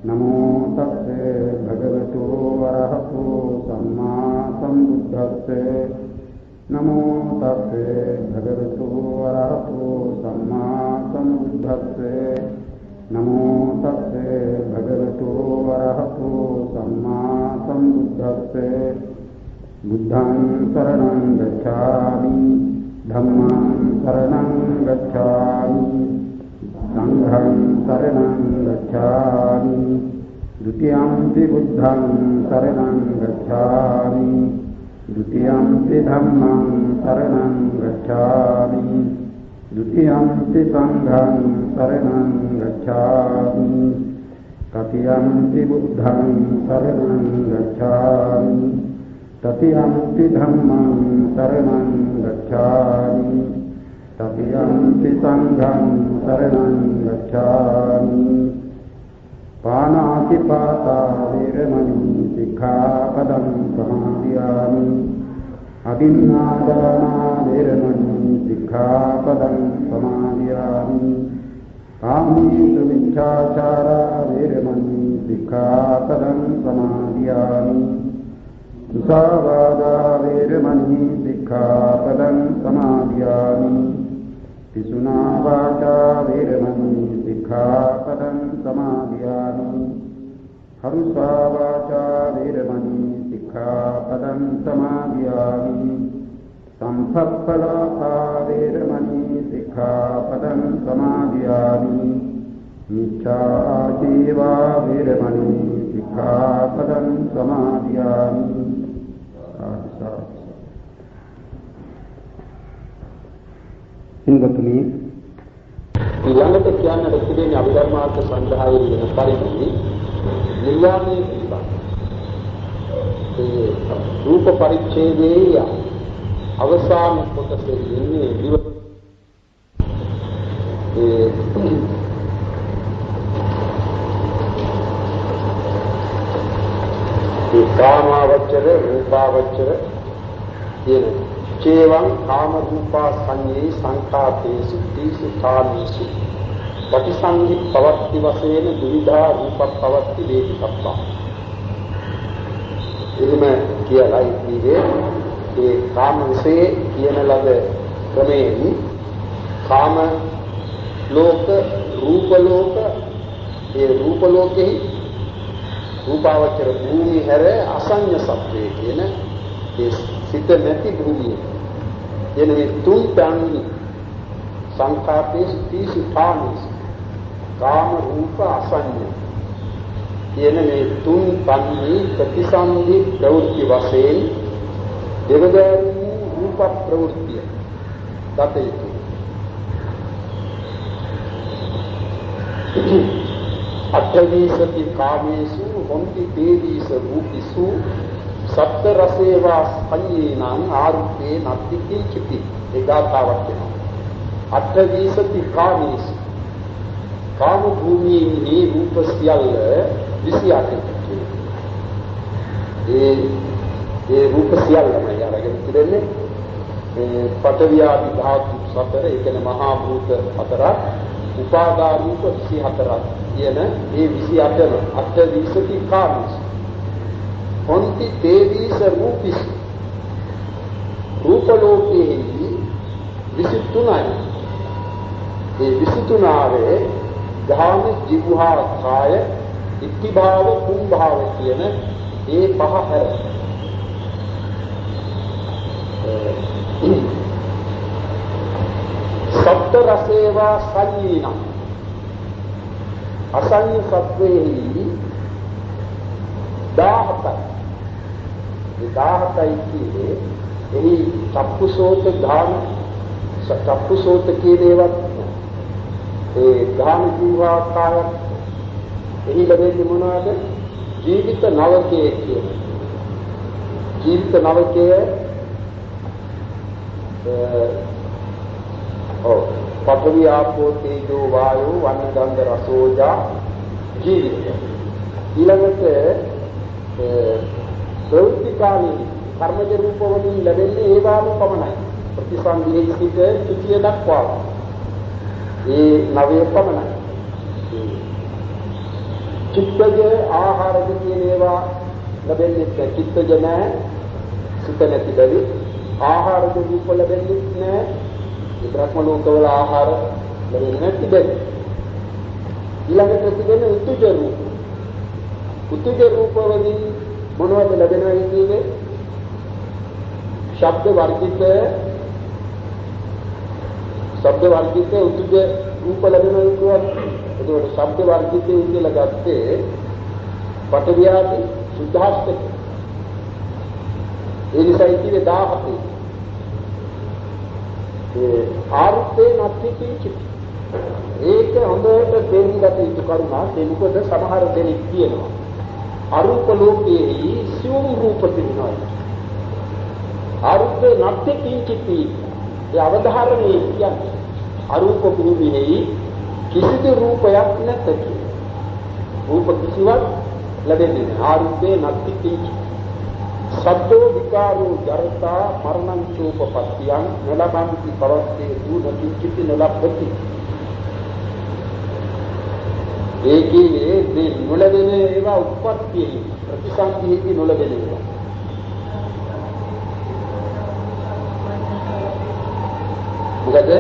नमो तस्से भगवतो अरहतो सम्मा सम्बुद्धस्से नमो तस्से भगवतो अरहतो सम्मा सम्बुद्धस्से नमो तस्से भगवतो अरहतो सम्मा सम्बुद्धस्से बुद्धं शरणं गच्छामि धम्मं शरणं गच्छामि संघं शरणं गच्छामि द्वितीयंपि बुद्धं शरणं गच्छामि द्वितीयंपि धम्मं शरणं गच्छामि द्वितीयंपि संघं शरणं गच्छामि तृतीयंपि बुद्धं शरणं गच्छामि तृतीयंपि धम्मं शरणं गच्छामि तृतीयंपि संघं शरणं गच्छामि पानातिपाता वेरमणि सिक्खापदं समादयामि अभिन्नादाना वेरमणि सिक्खापदं समादयामि कामेषु मिथ्याचारा वेरमणि सिक्खापदं समादयामि मुसावादा वेरमणि सिक्खापदं समादयामि पिशुना वाचा वेरमणि सिक्खापदं समादयामि हरुषा वाचा वेरमणि सिक्खापदं समादयामि संफप्पलापा वेरमणि सिक्खापदं समादयामि मिथ्याजीवा वेरमणि सिक्खापदं समादयामि ඉන්දතුනි ඊළඟට කියන්නට තිබෙන අභිධර්මාර්ථ සංග්‍රහයේ වෙන පරිදි නිර්වාණය පිළිබඳ ඒ රූප පරිච්ඡේදයේ අවසාන කොටසේ ඉන්නේ ඒ කාමාවචර රූපාවචර කියන චේවං කාම රූපා සංයේ සංඛාතේසු තීසු කාමීසු පටිසන්ධි පවත්ති වශයෙන් දුවිධා රූප පවත්ති වේති සත්තා. එහිම කියලා ඉතිරේ ඒ කාම විශේ කියන ලද ක්‍රමයෙන් කාම ලෝක රූප ලෝක ඒ රූප ලෝකෙහි රූපාවචර භූමි හැර අසඤ්ඤ සත්‍යය කියන ඒ සිත නැති භූමිය එන මේ තුන් තන්හි සංඛාතේසු තීසු කාමීසු කාම රූප අසඤ්ඤ කියන මේ තුන් තන්හි ප්‍රතිසන්දි ප්‍රවෘත්ති වශයෙන් දෙවදෑරුණු රූප ප්‍රවෘත්තිය දත යුතුයි. අට්ඨවීසති කාමේසු හොන්ති තේදීස රූපිසු සත්ත්‍ය රසේවා සංයේනං ආරුත්තේ නත්ති කිංචිති ඒකාතාවක් වෙනවා. අට්ඨවීසති කාමේසු කාම භූමියේ රූප සියල්ල 28ක් ඒ රූප සියල්ලම යරගෙන තිබෙන්නේ පඨවියාදි ධාතු 4 ඒ කියන්නේ මහා භූත 4ක් උපාදා රූප 24ක් කියන මේ 28ම අට්ඨවීසති කාමේසු හොන්ති තේදීස රූපිස් රූප ලෝකයේ 23යි. ඒ 23වේ ධාම ජීවහා කාය ඉක්තිභාව කුම්භාව කියන ඒ පහ හැර සත්ත්‍ය රසේවා සංයීන අසංය සත්වේහි 17යි. ඒ 17යි කියන්නේ එහි චක්කුසෝත ධාම චක්කුසෝත කියන ඒවත් ඒ ධාම ජීවා කාය එහි ලැබෙන්නේ මොනවද? ජීවිත නවකයේ කියන ජීවිත නවකයේ පඨවි ආපෝ තේජෝ වායෝ වන්න ගන්ධ රසෝජා ජීවිත ඊළඟට ප්‍රවෘත්තිකාරී කර්මජ රූප වලින් ලැබෙන්නේ ඒ වාම පමණයි. ප්‍රතිසන්දියේ සිට තුතිය දක්වා ඒ නවය පමණයි. චිත්තජ ආහාරද කියන ඒවා ලැබෙන්නේ නැහැ. චිත්තජ නැහැ. සිත නැති බැරි ආහාරද රූප ලැබෙන්නේ නැහැ. ඒ බ්‍රහ්ම ලෝකවල ආහාර ලැබෙන්නේ නැති බැරි. ඊළඟට තිබෙන උතුජ රූප. උතුජ රූප වලින් මොනවද ලැබෙනවා කියන්නේ? ශබ්ද වර්ගිත උතුජ රූප ලැබෙනවා කියන්නේ. ඒකෝට ශබ්ද වර්ගිතේ කියලා ගත්තේ පටවියාදි සුද්ධාස්තක. ඒ නිසා ඉතිරි 17. ඒ ආර්ථේ නැති කිචි. ඒක හොඳට තේරුම් ගත යුතු කරුණක්. ඒ මොකද සමහර දෙනෙක් කියනවා අරූප ලෝකයේ සියුම් රූප තිබෙනවා. අරූපේ නැති කිචි. ඒ අවධාරණය කියන්නේ අරූප භූමියේ කිසිදු රූපයක් නැත. රූප කිසිවක් ලැබෙන්නේ නැහැ. ආරූපේ නැති කිචි. සද්දෝ විකාරෝ ජරතා මරණං චෝපපත්තියං නලබන්ති පවත්තේ දුනති කිති නලබ්බති. ඒකේ මේ නොලැබෙන ඒවා උත්පත්තියේ ප්‍රතිසන්දිහිදී නොලැබෙන ඒවා. මොකද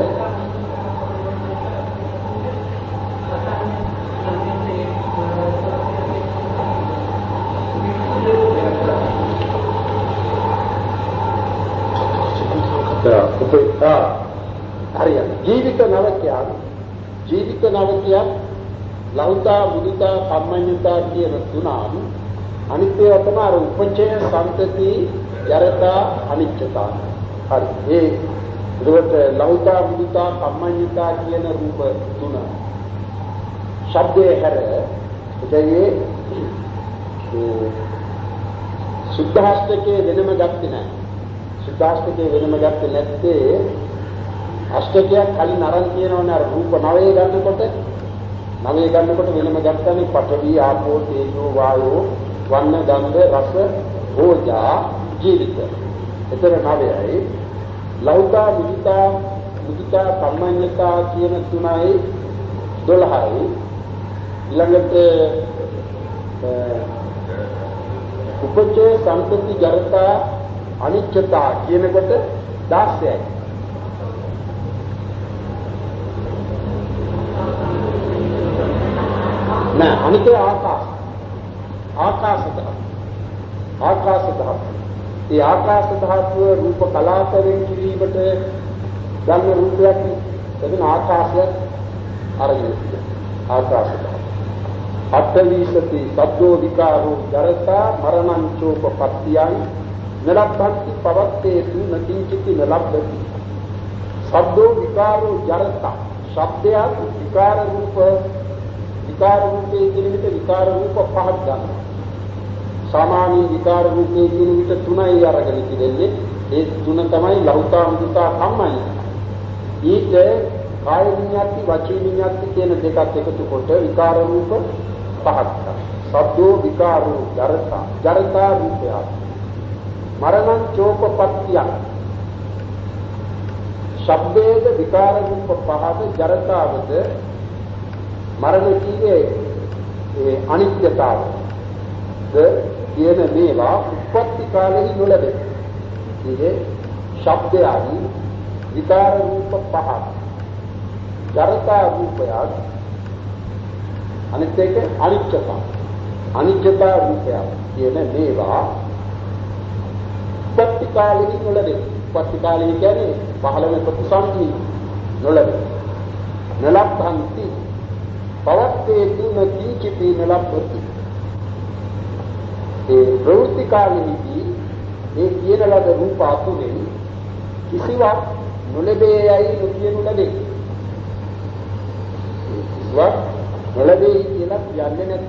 ජීවිත නවකය ලෞතා මුදිතා කම්මඤ්ඤතා කියන තුනන් අනිත්‍ය තමයි උපචය සම්තති ජරතා අනිච්චතා. හරි. ඒකට ලෞතා මුදිතා කම්මඤ්ඤතා කියන රූප තුන ශබ්දයේ හැර ඒකේ සුද්ධාස්තකයේ වෙනම ගත්තේ නැහැ. සුද්ධාස්තකයේ වෙනම ගත්තේ නැත්තේ අෂ්ටකයක් කලින් අරන් තියෙනවනේ අර රූප 9 ගන්නකොට වෙනම ගත්තනේ පඨවි ආපෝ තේජෝ වායෝ වන්න ගන්ධ රස ඕජා ජීවිත. එතන 9යි ලෞතා මුදිතා කම්මඤ්ඤතා කියන 3යි 12යි ඊළඟට උපචේ සම්පති ජරතා අනිච්චතා කියනකොට 16යි. නෑ අනිත් ආකාශ ධාතුව. ඒ ආකාශ ධාතුව රූප කලාපයෙන් කිරීමට ගන්න රූපයක් එතන ආකාශය අරගෙන ආකාශ ධාතුව. අට්ඨවිසති සද්දෝ විකාරෝ ජරතා මරණං චෝපපත්තියං නලබ්බන්ති පවත්තේසු නකින්චිති නලබ්බති. සද්දෝ විකාරෝ ජරතා ශබ්දය විකාර රූපේ කියන විට විකාර රූප පහක් ගන්නවා. සාමාන්‍ය විකාර රූපේ කියන විට 3යි අරගෙන ඉතිරෙන්නේ. ඒ 3 තමයි ලෞතා මුදිතා කම්මඤ්ඤතා. ඊට කාය විඤ්ඤාති වචී විඤ්ඤාති කියන දෙකත් එකතු කොට විකාර රූප පහක් ගන්නවා. සද්දෝ විකාරෝ ජරතා රූපය. මරණං චෝපපත්තිය. ශබ්දයේද විකාර රූප පහද ජරතාවද මරණ කීයේ ඒ අනිත්‍යතාව කියන මේවා උප්පත්ති කාලෙහි නොලැබේ. ඉතින් ශබ්දයයි විකාර රූප පහ ජරතා රූපය අනිත් එක අනිත්‍යතා රූපය කියන මේවා උප්පත්ති කාලෙහි නොලැබේ. උප්පත්ති කාලෙ කියන්නේ පහළ වෙන ප්‍රතිසන්දි නොලැබේ. නලබ්බන්ති පවත්තේ තුන කිංචිති නලබ්බති. ඒ ප්‍රවෘත්ති කාලෙහිදී මේ කියන ලද රූප අතුරෙන් කිසිවක් නොලැබේ යයි නොකියනු ලැබේ. කිසිවක් නොලැබේ කියලා කියන්නේ නැත.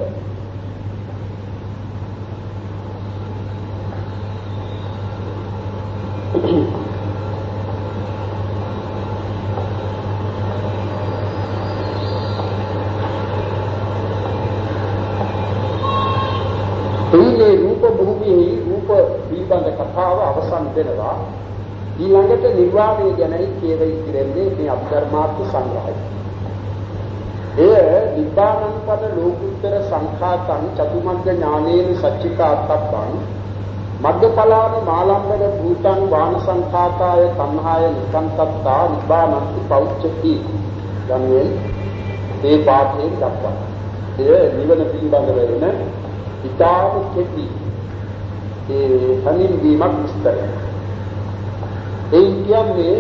මේ රූප භූමියේ රූප පිළිබඳ කතාව අවසන් වෙනවා. ඊළඟට නිර්වාණය ගැනයි කියවෙයි කියන්නේ මේ අභිධර්මාර්ථ සංග්‍රහය. එය නිබ්බානං පද ලෝකුත්තර සංඛාතං චතුමග්ග ඥානේන සච්චිකාත්තබ්බං මග්ගඵලාන මාලම්බන භූතං වාන සංඛාතාය තණ්හාය නිකන්තත්තා නිබ්බානන්ති පෞච්චති යනුවෙන් මේ පාඨයෙන් දක්වනවා. එය නිවන පිළිබඳව වෙන ඉතාම කෙටි හමින් වීමක් විස්තරයි. ඒ කියන්නේ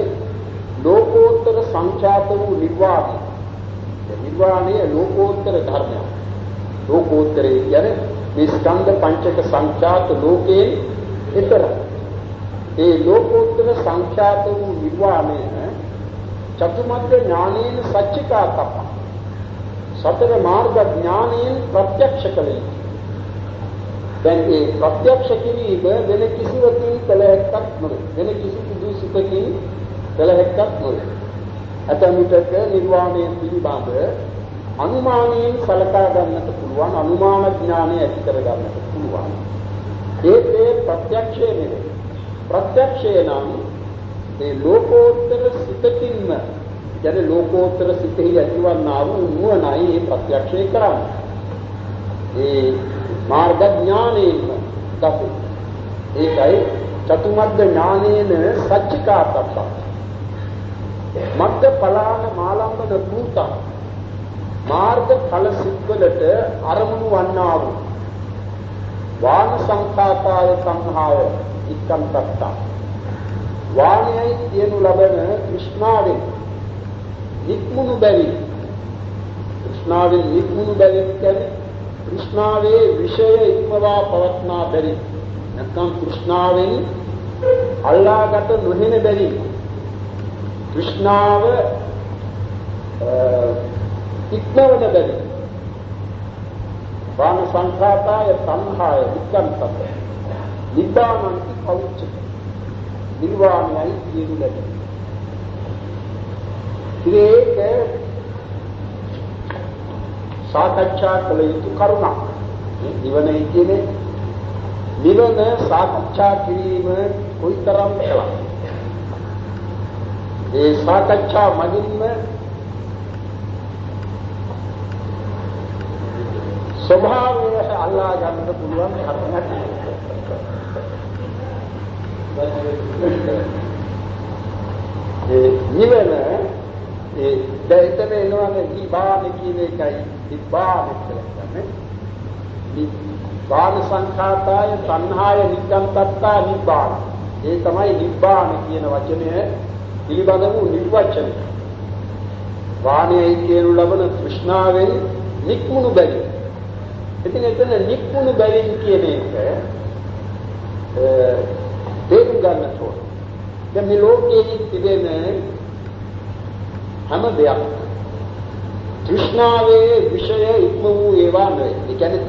ලෝකෝත්තර සංඛ්‍යාත වූ නිර්වාණය. නිර්වාණය ලෝකෝත්තර ධර්මයක්. ලෝකෝත්තරය කියන්නේ මේ ස්කන්ධ පංචක සංඛ්‍යාත ලෝකේ ඊතර. ඒ ලෝකෝත්තර සංඛ්‍යාත වූ නිර්වාණය චතුමග්ග ඥානේන සච්චිකාතප්ප. සතර මාර්ග ඥානයෙන් ප්‍රත්‍යක්ෂ කළේ. දැන් ඒ ප්‍රත්‍යක්ෂ කිරීම වෙන කිසිවකින් කළ හැක්කක් නෙවෙයි. වෙන කිසි දුසිතකින් කළ හැක්කක් නෙවෙයි. අතමිතක නිර්වාණය පිළිබඳ අනුමානයෙන් සලකා ගන්නට පුළුවන්, අනුමාන ඥානය ඇති කර ගන්නට පුළුවන්. ඒකේ ප්‍රත්‍යක්ෂය නෙවෙයි. ප්‍රත්‍යක්ෂය නම් ඒ ලෝකෝත්තර සිතකින්ම යන ලෝකෝත්තර සිතෙහි ඇතිවන්නා වූ නුවණයි මේ ප්‍රත්‍යක්ෂය කරන්නේ. ඒ මාර්ග ඥානයෙන්ම දතු. ඒකයි චතුමග්ග ඥානේන සච්චිකාතප්ප. මග්ග ඵලාන මාලම්බන භූතං මාර්ග ඵල සිත්වලට අරමුණු වන්නා වූ වාන සංඛාතාය සංහාය ඉක්කන්තත්තා. වාණයයි කියනු ලබන කෘෂ්ණාවෙන් නික්මුණු බැරි. කෘෂ්ණාවෙන් නික්මුණු බැරි කියන්නේ කෘෂ්ණාවේ විෂය ඉක්මවා පවත්නා බැරි. නැත්නම් කෘෂ්ණාවෙන් අල්ලාගත නොහෙන බැරි. කෘෂ්ණාව ඉක්මවන බැරි. වාන සංඛාතාය තණ්හාය විකම්පත නිබ්බානන්ති පෞච්චති. නිර්වාණයයි කියනු ලැබේ. ඒක සාකච්ඡා කළ යුතු කරුණක්. නිවනයි කියන්නේ නිවන සාකච්ඡා කිරීම කොයිතරම් කළා. ඒ සාකච්ඡා මගින්ම ස්වභාවය අල්ලා ගන්නට පුළුවන් කරුණක්. නිවන දැයිතම එනවානේ නිබ්බාන කියන එකයි නිබ්බාන කියලා කියන්නේ. නිබ්බාන සංඛාතාය තණ්හාය නිකන්තත්තා නිබ්බාන. ඒ තමයි නිබ්බාන කියන වචනය පිළිබඳ වූ නිර්වචනය. වාණයේ කියනු ලබන කෘෂ්ණාවෙන් නික්මුණු බැරි. ඉතින් එතන නික්මුණු බැරි කියන එක තේරුම් ගන්න ඕන. දැන් මේ ලෝකයේ තිබෙන හැම දෙයක් තෘෂ්ණාවේ විෂය ඉක්ම වූ ඒවා නෙවෙයි. ඒ කියන්නේ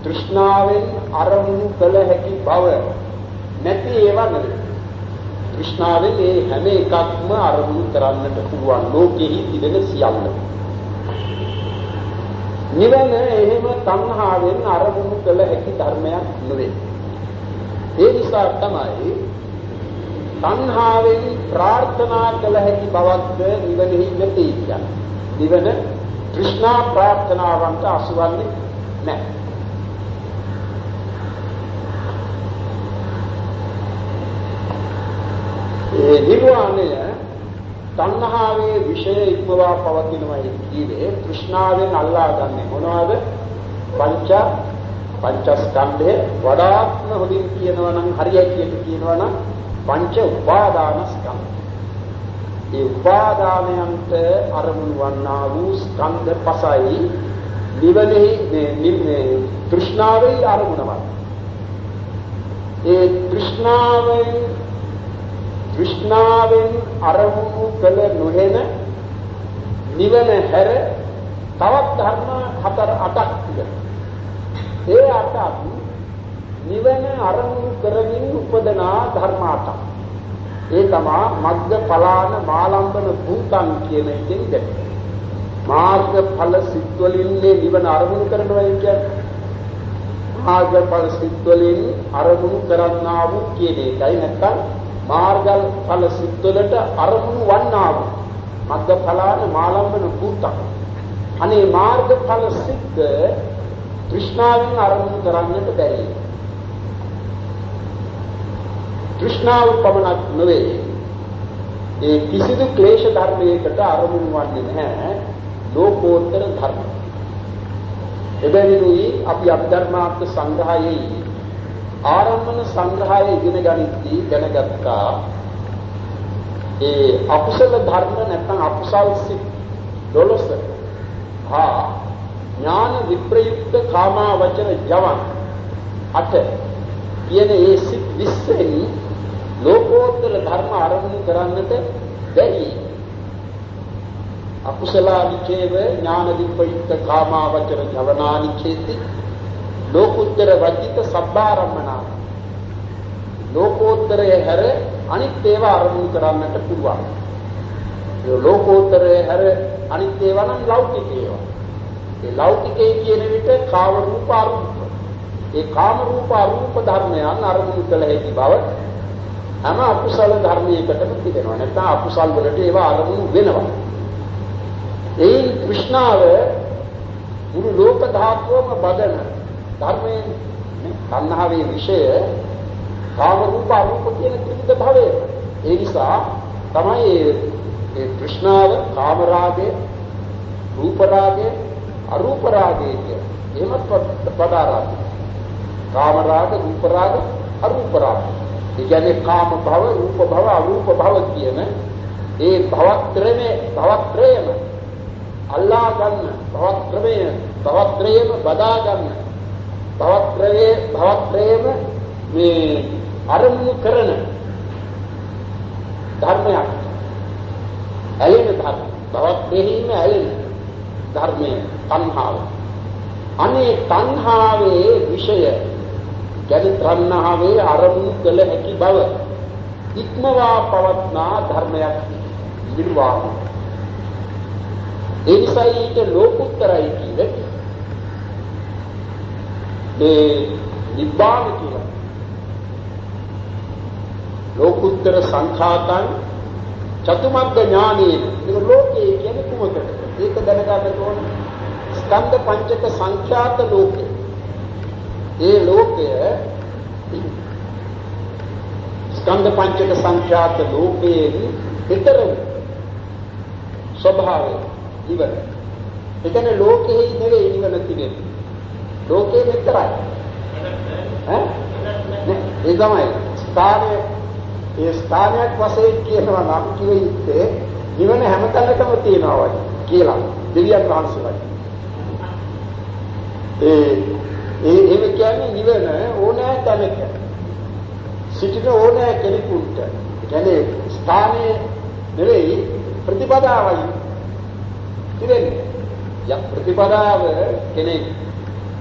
තෘෂ්ණාවෙන් අරමුණු කළ හැකි බව නැති ඒවා නෙවෙයි. තෘෂ්ණාවෙන් මේ හැම එකක්ම අරමුණු කරන්නට පුළුවන් ලෝකෙහි තිබෙන සියල්ල. නිවන එහෙම තණ්හාවෙන් අරමුණු කළ හැකි ධර්මයක් නෙවෙයි. ඒ නිසා තමයි තණ්හාවෙන් ප්‍රාර්ථනා කළ හැකි බවක්ද නිවනෙහි නැති කියන්නේ. නිවන තෘෂ්ණා ප්‍රාර්ථනාවන්ට අසුවන්නේ නැහැ. ඒ නිර්වාණය තණ්හාවේ විෂය ඉක්මවා පවතිනවායි කියන්නේ තෘෂ්ණාවෙන් අල්ලා ගන්න මොනවද? පංචස්කන්ධය වඩාත්ම හොඳින් කියනවා නම් හරියට කියනවා නම් පංච උපාදානස්කන්ධ. ඒ උපාදානයන්ට අරමුණු වන්නා වූ ස්කන්ධ පසයි නිවනේ තෘෂ්ණාවේ අරමුණවත්. ඒ තෘෂ්ණාවෙන් අරමුණු කළ නොහෙන නිවන හැර තවත් ධර්ම 4-8ක් තිබෙනවා. ඒ 8ක් නිවන අරමුණු කරමින් උපදනා ධර්ම 8ක්. ඒ තමයි මග්ග ඵලාන මාලම්බන භූතං කියන එකෙන් දැක්කේ. මාර්ග ඵල සිත් වලින් නිවන අරමුණු කරනවා කියන්නේ මාර්ග ඵල සිත් වලින් අරමුණු කරන්නා වූ කියන එකයි. නැත්නම් මාර්ග ඵල සිත් වලට අරමුණු වන්නා වූ මග්ගඵලාන මාලම්බන භූතං. අනේ මාර්ගඵල සිද්ධ තෘෂ්ණාවෙන් අරමුණු කරන්නට බැරි. තෘෂ්ණාව පමණක් නෙවෙයි, ඒ කිසිදු ක්ලේශ ධර්මයකට අරමුණු වන්නේ නැහැ ලෝකෝත්තර ධර්ම. එබැවිනුයි අපි අභිධර්මාර්ථ සංග්‍රහයේ ආරම්භන සංග්‍රහයේ ඉගෙන ගනිද්දී දැනගත්තා ඒ අකුසල ධර්ම නැත්නම් අකුසල් සිත් 12 ඥාන විප්‍රයුක්ත කාමාවචර ජවන් 8 කියන ඒ සිත් 20ෙන් ලෝකෝත්තර ධර්ම ආරම්භ කරන්නට බැරි. අකුසලානිචේව ඥාන විප්‍රයුක්ත කාමාවචර ජවනානිචේති ලෝකෝත්තර වජිත සබ්බාරම්මනා. ලෝකෝත්තරයේ හැර අනිත් ඒවා ආරම්භ කරන්නට පුළුවන්. ඒ ලෝකෝත්තරයේ හැර අනිත් ඒවා නම් ලෞකික ඒවා. ඒ ලෞකිකයේ කියන විට කාම රූප අරූප. ඒ කාම රූප අරූප ධර්මයන් ආරම්භ කළ හැකි බව හැම අකුසල ධර්මයකටම තිබෙනවා. නැත්නම් අකුසල් වලට ඒවා ආරම්භ වෙනවා. ඒ කෘෂ්ණාව මුළු ලෝක ධාතුවම බදන ධර්මයෙන් තණ්හාවේ විෂය කාම රූප අරූප කියන ත්‍රිවිධ භවය. ඒ නිසා තමයි ඒ කෘෂ්ණාව කාම රාගය, රූප රාගය, අරූප රාගය කියන එහෙමත් පදාරාගය. කාම රාග, රූප රාග, අරූප රාග. ඒ කියන්නේ කාම භව, රූප භව, අරූප භව කියන ඒ භවත්‍රයම අල්ලා ගන්න, භවත්‍රයම බදා ගන්න, භවත්‍රයම මේ අරමුණු කරන ධර්මයක්. ඇලෙන ධර්ම, භවත්‍රයෙහිම ඇලෙන ධර්මය තණ්හාව. අනේ තණ්හාවේ විෂය ගැන තණ්හාවේ අරමුණු කළ හැකි බව ඉක්මවා පවත්නා ධර්මයක් නිර්වාණ. ඒ නිසා ඊට ලෝකුත්තරයි කියන්නේ ඒ නිබ්බාන කියලා. ලෝකුත්තර සංඛාතං චතුමග්ග ඥානේන. ඒක ලෝකේ කියන්නේ කුමකද? ඒක දැනගන්න ඕන. ස්කන්ධ පංචක සංඛ්‍යාත ලෝකේ. ඒ ලෝකය ස්කන්ධ පංචක සංඛ්‍යාත ලෝකයේ විතර ස්වභාවය නිවන. ඒ කියන්නේ ලෝකෙහි නෙවෙයි නිවන තිබෙන්නේ. ලෝකේ විතරයි. ඒ තමයි ස්ථානයේ ඒ ස්ථානයක් වශයෙන් කියනවා නම් කිව්වේ නිවන හැමතැනකම තියෙනවා වගේ කියලා දෙවියන් වහන්සේලා. ඒ කියන්නේ නිවන ඕනෑ තැනක සිටින ඕනෑ කෙනෙකුට. ඒ කියන්නේ ස්ථානයේ නෙවෙයි ප්‍රතිපදාවයි. ඉතින් යක් ප්‍රතිපදාව කෙනෙක්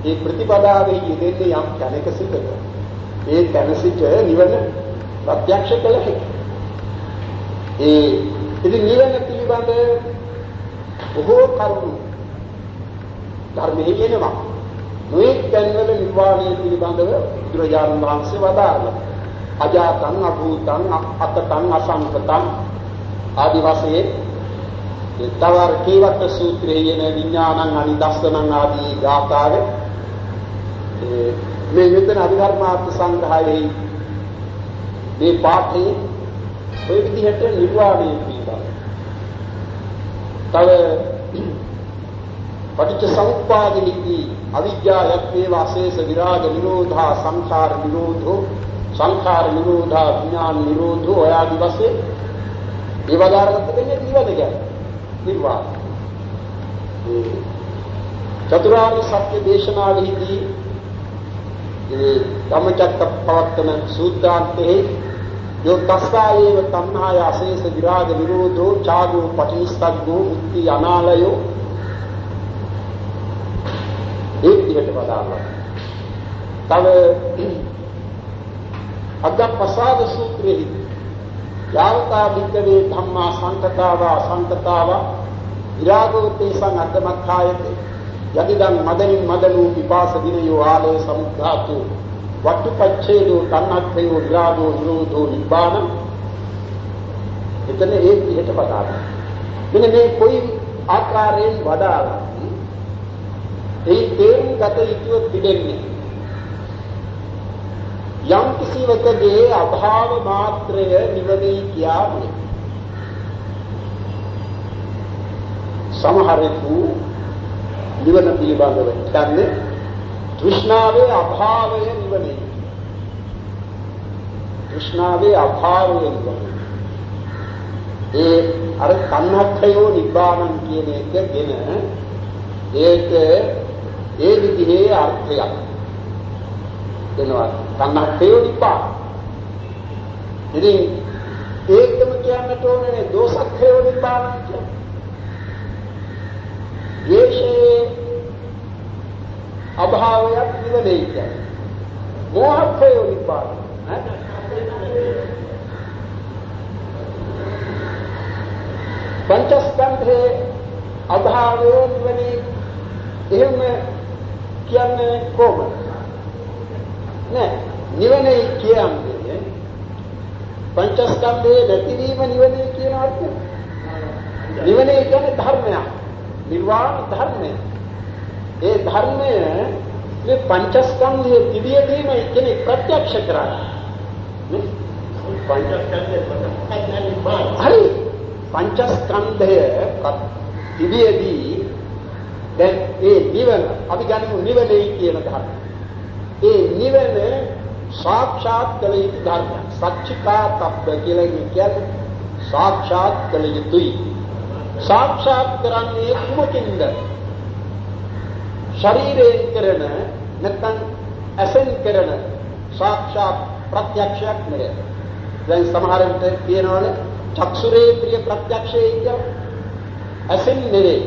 ඒ ප්‍රතිපදාවේ යෙදෙන්නේ යම් තැනක සිටද ඒ තැන සිට නිවන ප්‍රත්‍යක්ෂ කළ හැකියි. ඉතින් නිවන පිළිබඳ බොහෝ කරුණු ධර්මයේ කියනවා. මේ තැන්වල නිර්වාණය පිළිබඳව බුදුරජාණන් වහන්සේ වදාළා. අජාතං අභූතං අතතං අසංකතං ආදි වශයෙන් තවර කීවත සූත්‍රයේ යන විඥානං අනිදස්සනං ආදී ගාථාවේ මේ මෙතන අභිධර්මාර්ථ සංග්‍රහයේ මේ පාඨයේ ඔය විදිහට නිර්වාණය පිළිබඳව තව පටිච්ච සමුප්පාදෙහිදී අවිද්‍යාවත්වේ වාසේස විරාග නිරෝධා සංඛාර නිරෝධෝ සංඛාර නිරෝධා විඥාන නිරෝධෝ ආදී වශයෙන් ඒ වදාරගත්ත දෙන්නේ නිවන ගැන නිර්වාණ. චතුරාර්ය සත්‍ය දේශනාවෙහිදී ඒ ධම්මචක්කප්පවත්තන සූත්‍රාන්තයේ යෝ තස්සායේව තණ්හාය අශේෂ විරාග නිරෝධෝ චාගෝ පටිනිස්සග්ගෝ මුක්ති අනාලයෝ ඒ විදිහට වදාළා. තව අග්ගප්පසාද සූත්‍රයේ යාවතා වික්කවේ ධම්මා සංකතාවා සංකතාවා විරාගෝ තේසං අද්දමක්ඛායති යදිදං මදනින් මදනෝ විපාස විනයෝ ආලේ සමුද්ධාතු වට්ටුපච්ඡේදෝ තණ්හක්ඛයෝ විරාගෝ නිරෝධෝ නිබ්බාන. එතන ඒ විදිහට වදාළා. මෙන්න මේ කොයි ආකාරයෙන් වඩාලා ඒ තේරුම් ගත යුතුව තිබෙන්නේ යම් කිසිවකගේ අභාව මාත්‍රය නිවනේ කියන්නේ සමහරෙකු නිවන පිළිබඳව දන්නේ තෘෂ්ණාවේ අභාවය නිවනේ තෘෂ්ණාවේ අභාවය නිවනේ ඒ අර කන්නක්ඛයෝ නිබ්බානං කියන එකගෙන ඒක ඒ විදිහේ අර්ථයක් දෙනවා කන්නක්ඛයෝ නිබ්බාන ඉතින් ඒකම කියන්නට ඕනේ දෝසක්ඛයෝ නිබ්බානං කියන්නේ ද්වේෂයේ අභාවයක් නිවනේ කියන්නේ මෝහක්ඛයෝ නිබ්බාන පංචස්කන්ධයේ අභාවය නිවනේ එහෙම කියන්නේ කොහොමද නෑ නිවනේ කියන්නේ පංචස්කන්ධයේ නැතිවීම නිවනේ කියන අර්ථය නිවනේ කියන්නේ ධර්මයක් නිර්වාණ ධර්මය ඒ ධර්මය මේ පංචස්කන්ධයේ තිබියදීම කෙනෙක් ප්‍රත්‍යක්ෂ කරන්නේ පංචස්කන්ධයේ හරි පංචස්කන්ධය තිබියදී දැන් ඒ නිවන අපි ගනිමු නිවනේ කියන ධර්ම ඒ නිවන සාක්ෂාත් කළ යුතු ධර්මයක් සච්චිකා තබ්බ කියලා කියන්නේ සාක්ෂාත් කළ යුතුයි සාක්ෂාත් කරන්නේ කුමකින්ද ශරීරයෙන් කරන නැත්නම් ඇසෙන් කරන සාක්ෂාත් ප්‍රත්‍යක්ෂයක් නෙවෙයි දැන් සමහරවිට කියනවනේ චක්ෂුරේන්ද්‍රිය ප්‍රත්‍යක්ෂය කියලා ඇසෙන් නෙවෙයි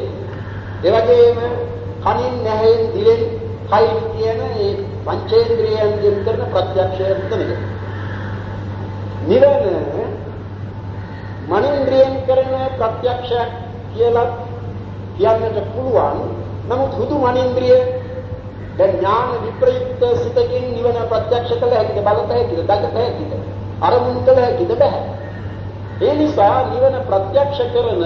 ඒ වගේම කනින් නැහෙන් දිවෙන් කයින් කියන මේ පංචේන්ද්‍රියයන්ගෙන් කරන ප්‍රත්‍යක්ෂය නෙවෙයි නිවන මනේන්ද්‍රියෙන් කරන ප්‍රත්‍යක්ෂයක් කියලා කියන්නට පුළුවන් නමුත් හුදු මනේන්ද්‍රිය දැන් ඥාන විප්‍රයුක්ත සිතකින් නිවන ප්‍රත්‍යක්ෂ කළ හැකිද බලත හැකිද දකත හැකිද අරමුණු කළ හැකිද බෑ ඒ නිසා නිවන ප්‍රත්‍යක්ෂ කරන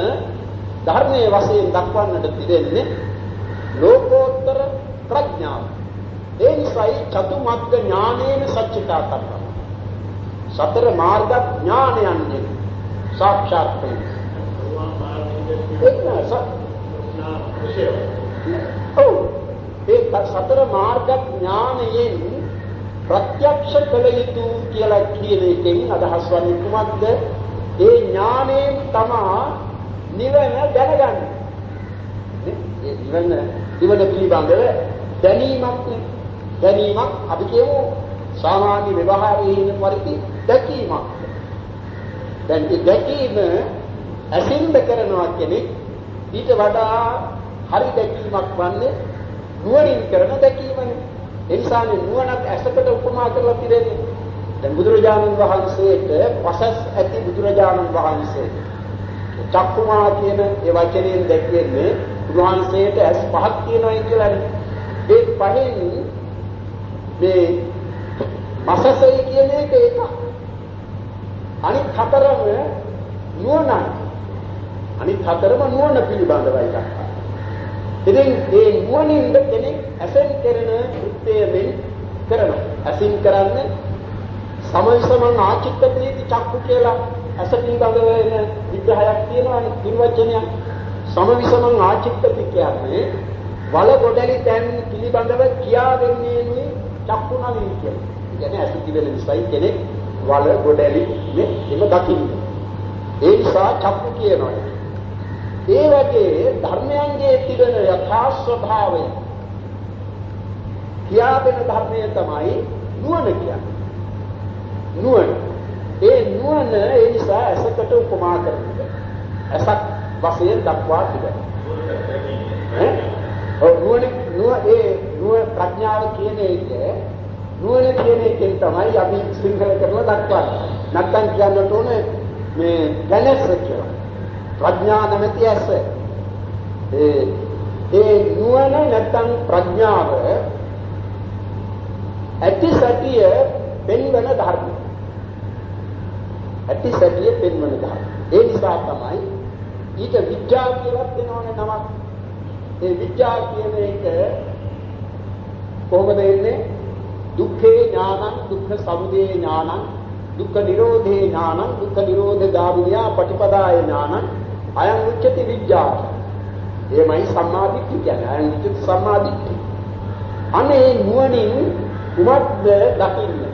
ධර්මයේ වශයෙන් දක්වන්නට තිබෙන්නේ ලෝකෝත්තර ප්‍රඥාව ඒ නිසායි චතුමග්ග ඥානේන සච්චිතා කරනවා සතර මාර්ග ඥානයන්ගෙන් साक्षात सतर मार्ग ज्ञानයෙන් प्रत्यक्ष කළ යුතු කියලා කියන එකෙන් අදහස් වන්නේ කුමක්ද? ඒ ඥාණයෙන් තමයි නිවන දැනගන්නේ. ඒ නිවන පිළිබඳව දැනීමක් අපි කියමු සාමාන්‍ය ව්‍යවහාරයේ ඉන්න පරිදි දැකීමක්. දැන් ඒ දැකීම ඇසින්ද කරනවා කෙනෙක් ඊට වඩා හරි දැකීමක් වන්නේ නුවණින් කරන දැකීමනේ. ඒ නිසානේ නුවණක් ඇසකට උපමා කරලා තිරෙන්නේ. දැන් බුදුරජාණන් වහන්සේට පසස් ඇති බුදුරජාණන් වහන්සේ චක්කුමා කියන ඒ වචනයෙන් දැක්වෙන්නේ බුදුහන්සේට ඇස් පහක් තියෙනවා කියලානේ. ඒ පහෙන් මේ පසසයි කියන එක එකක්. අනිත් හතරම නුවණයි. අනිත් හතරම නුවණ පිළිබඳවයි දක්වන්නේ. ඉතින් මේ නුවණින්ද කෙනෙක් ඇසෙන් කරන කෘත්‍යයෙන් කරනවා. ඇසින් කරන්නේ සමවිසමං ආචිත්තපේති චක්කු කියලා ඇස පිළිබඳව විග්‍රහයක් තියෙනවානේ නිර්වචනයක්. සමවිසමං ආචිත්තපි කියන්නේ වල ගොඩලි තැන් පිළිබඳව කියා දෙන්නේ නේ චක්කු නමින් කියන්නේ. කියන්නේ ඇස තිබෙන නිසායි කෙනෙක් වල ගොඩලි මේ එම දකින්න. ඒ නිසා චක්කු කියනවා. ඒ වගේ ධර්මයන්ගේ තිබෙන යථා ස්වභාවය කියා දෙන ධර්මය තමයි නුවණ කියන්නේ. නුවණ. ඒ නුවණ ඒ නිසා ඇසකට උපමා කරනවා. ඇසක් වශයෙන් දක්වා තිබෙනවා. නුවණ ප්‍රඥාව කියන එක නුවණ කියන එකෙන් තමයි අපි සිංහල කරලා දක්වන්නේ. නැත්තම් කියන්නට ඕනේ මේ ගැලැස්ස කියලා. ප්‍රඥා නැමැති ඇස. ඒ නුවණ නැත්තම් ප්‍රඥාව ඇති සතිය පෙන්වන ධර්ම. ඇති සතිය පෙන්වන ධර්ම. ඒ නිසා තමයි ඊට විද්‍යාව කියලා දෙනවනේ නමක්. ඒ විද්‍යාව කියන එක කොහොමද එන්නේ? දුක්ඛේ ඥානං, දුක්ඛ සමුදය ඥානං, දුක්ඛ නිරෝධේ ඥානං, දුක්ඛ නිරෝධ ගාමිනියා පටිපදාය ඥානං, අයං උච්චති විද්‍යාව. එමයි සම්මාදිට්ඨිය කියන්නේ. අයං උච්චති සම්මාදිට්ඨිය. අනේ නුවණින් කුමක්ද දකින්නේ?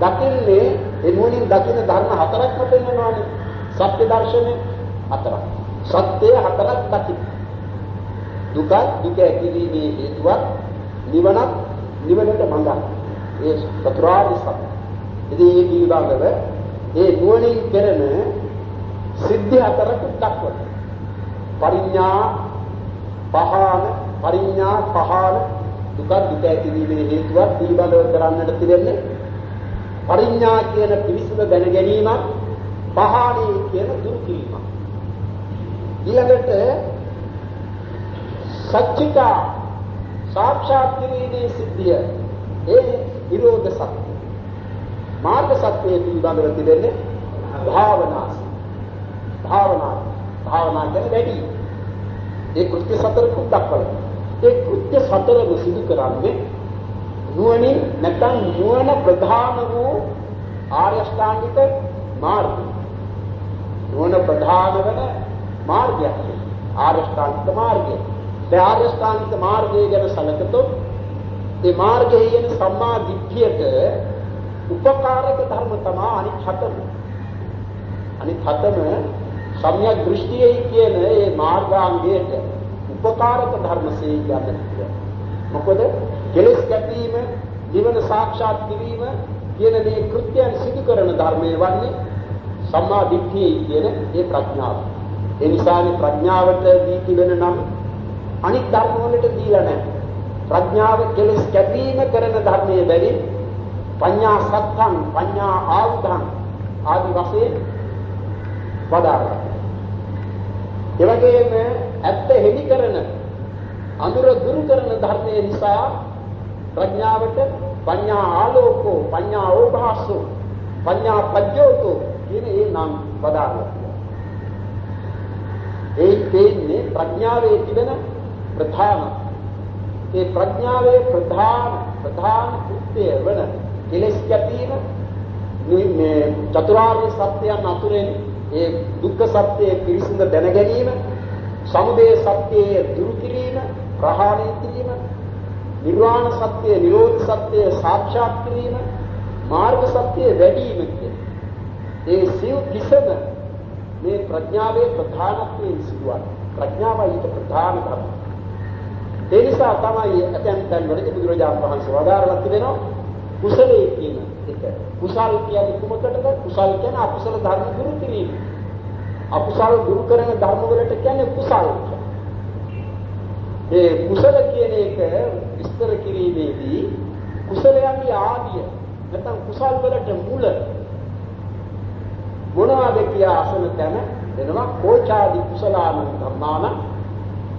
දකින්නේ ඒ නුවණින් දකින ධර්ම හතරක් හතෙන්නවානේ. සත්‍ය දර්ශනේ හතරක්. සත්‍ය හතරක් දකින්න. දුක, දුක ඇතිවීමේ හේතුවක්, නිවනක්, නිවනට මඟක්. ඒ චතුරාර්ය සත්‍ය. ඉතින් මේ පිළිබඳව ඒ නුවණින් කරන සිද්ධි හතරක් දක්වන. පරිඥා පහන දුක, දුක ඇතිවීමේ හේතුවක් පිළිබඳව කරන්නට තිබෙන්නේ පරිඥා කියන පිරිසිදු දැන ගැනීමක්, පහණී කියන දුරු කිරීමක්. ඊළඟට සච්චිකා සාක්ෂාත් කිරීමේ සිද්ධිය, ඒ නිරෝධ සත්‍ය. මාර්ග සත්‍යයේ පිළිබඳව තිබෙන්නේ භාවනා කියන වැඩි. ඒ කෘත්‍ය සතරක් දක්වලා. ඒ කෘත්‍ය සතරම සිදු කරන්නේ නුවණින්, නැත්නම් නුවණ ප්‍රධාන වූ ආර්ය අෂ්ටාංගික මාර්ගය. නුවණ ප්‍රධාන වෙන මාර්ගයක්. ආර්ය අෂ්ටාංගික මාර්ගය. ඒ ආර්ය අෂ්ටාංගික මාර්ගය ගැන සැලකතොත් ඒ මාර්ගයේ යන සම්මා දිට්ඨියට උපකාරක ධර්ම තමයි අනිත් හතම සම්‍යක් දෘෂ්ටියයි කියන ඒ මාර්ගාංගයට උපකාරක ධර්මසේ කියන්නේ. මොකද කෙලෙස් කැපීම, ජීවන සාක්ෂාත් කිරීම කියන මේ කෘත්‍යයන් සිදු කරන ධර්මයේ වන්නේ සම්මා දිට්ඨිය කියන ඒ ප්‍රඥාව. ඒ නිසානේ ප්‍රඥාවට දී තිබෙන නම් අනිත් ධර්ම වලට දීලා නැහැ. ප්‍රඥාව කෙලෙස් කැපීම කරන ධර්මයේ බැරි පඤ්ඤා සත්තං, පඤ්ඤා ආයුධං ආදි වශයෙන් වදාරනවා. ඒ වගේම ඇත්ත හෙළි කරන, අඳුර දුරු කරන ධර්මයේ නිසා ප්‍රඥාවට පඤ්ඤා ආලෝකෝ, පඤ්ඤා ඕභාසෝ, පඤ්ඤා පජ්ජෝතෝ කියන ඒ නම් වදාරනවා. ඒ කියන්නේ ප්‍රඥාවේ තිබෙන ප්‍රධාන, ඒ ප්‍රඥාවේ ප්‍රධාන කෘත්‍යය වන කෙලෙස් කැපීම, මේ චතුරාර්ය සත්‍යයන් අතුරෙන් ඒ දුක්ඛ සත්‍යයේ පිරිසිඳ දැන ගැනීම, සමුදය සත්‍යයේ දුරු කිරීම, ප්‍රහාණය කිරීම, නිර්වාණ සත්‍යයේ, නිරෝධ සත්‍යයේ සාක්ෂාත් කිරීම, මාර්ග සත්‍යයේ වැඩිම කියන ඒ සිව් කිසම මේ ප්‍රඥාවේ ප්‍රධානත්වයෙන් සිදුවන්නේ. ප්‍රඥාවයි ඊට ප්‍රධාන ධර්ම. ඒ නිසා තමයි ඇතැම් තැන්වලදී බුදුරජාණන් වහන්සේ වදාරලා තිබෙනවා කුසලයේ කියන එක. කුසල් කියන්නේ කුමකටද? කුසල් කියන්නේ අකුසල ධර්ම දුරු කිරීම. අකුසල දුරු කරන ධර්ම වලට කියන්නේ කුසල්. ඒ කුසල කියන එක විස්තර කිරීමේදී කුසලයන්ගේ ආදිය නැත්නම් කුසල් වලට මුල මොනවාද කියලා අසන තැන එනවා කෝචාදි කුසලාන ධම්මාන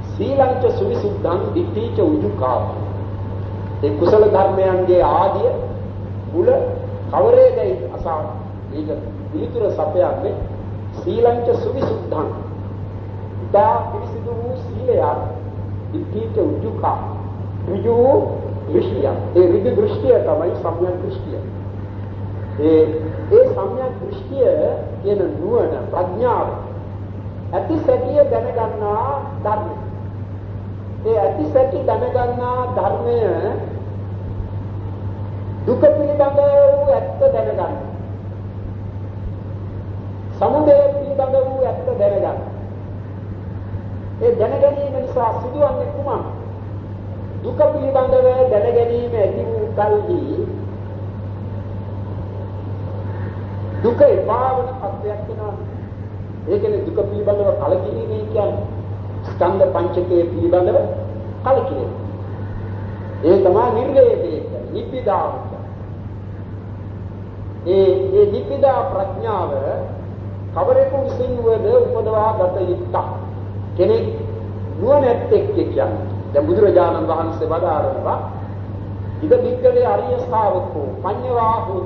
සීලංච සුවිසුද්ධං දිට්ඨිච උජුකාව. ඒ කුසල ධර්මයන්ගේ ආදිය මුල කවරේදයි අසා මේක පිළිතුර සපයන්නේ සීලංච සුවිසුද්ධං. දා පිරිසිදු වූ සීලයක් දිට්ඨිච උජුකා. ඍජු දෘෂ්ටිය. ඒ ඍජු දෘෂ්ටිය තමයි සම්‍යක් දෘෂ්ටිය. ඒ සම්‍යක් දෘෂ්ටිය කියන නුවණ ප්‍රඥාව ඇතිසැටිය දැනගන්නා ධර්මය. ඒ ඇතිසැටි දැනගන්නා ධර්මය දුක පිළිබඳ වූ ඇත්ත දැනගන්න. සමුදය පිළිබඳ වූ ඇත්ත දැනගන්න. ඒ දැනගැනීම නිසා සිදුවන්නේ කුමක්ද? දුක පිළිබඳව දැනගැනීම ඇති වූ කල්හි දුක එපාවන පත්‍යක් වෙනවා. ඒ කියන්නේ දුක පිළිබඳව කලකිරීමයි කියන්නේ ස්කන්ධ පංචකයේ පිළිබඳව කලකිරීම. ඒ තමයි නිර්වේදයේ නිබ්බිදාව. ඒ නිබ්බිදා ප්‍රඥාව කවරෙකු විසින් වද උපදවා ගත යුත්තක්. කෙනෙක් නුවණැත්තෙක් කියන්නේ. දැන් බුදුරජාණන් වහන්සේ වදාරනවා ඉද වික්කලේ ආර්ය ශ්‍රාවකෝ පඤ්ඤවාහු.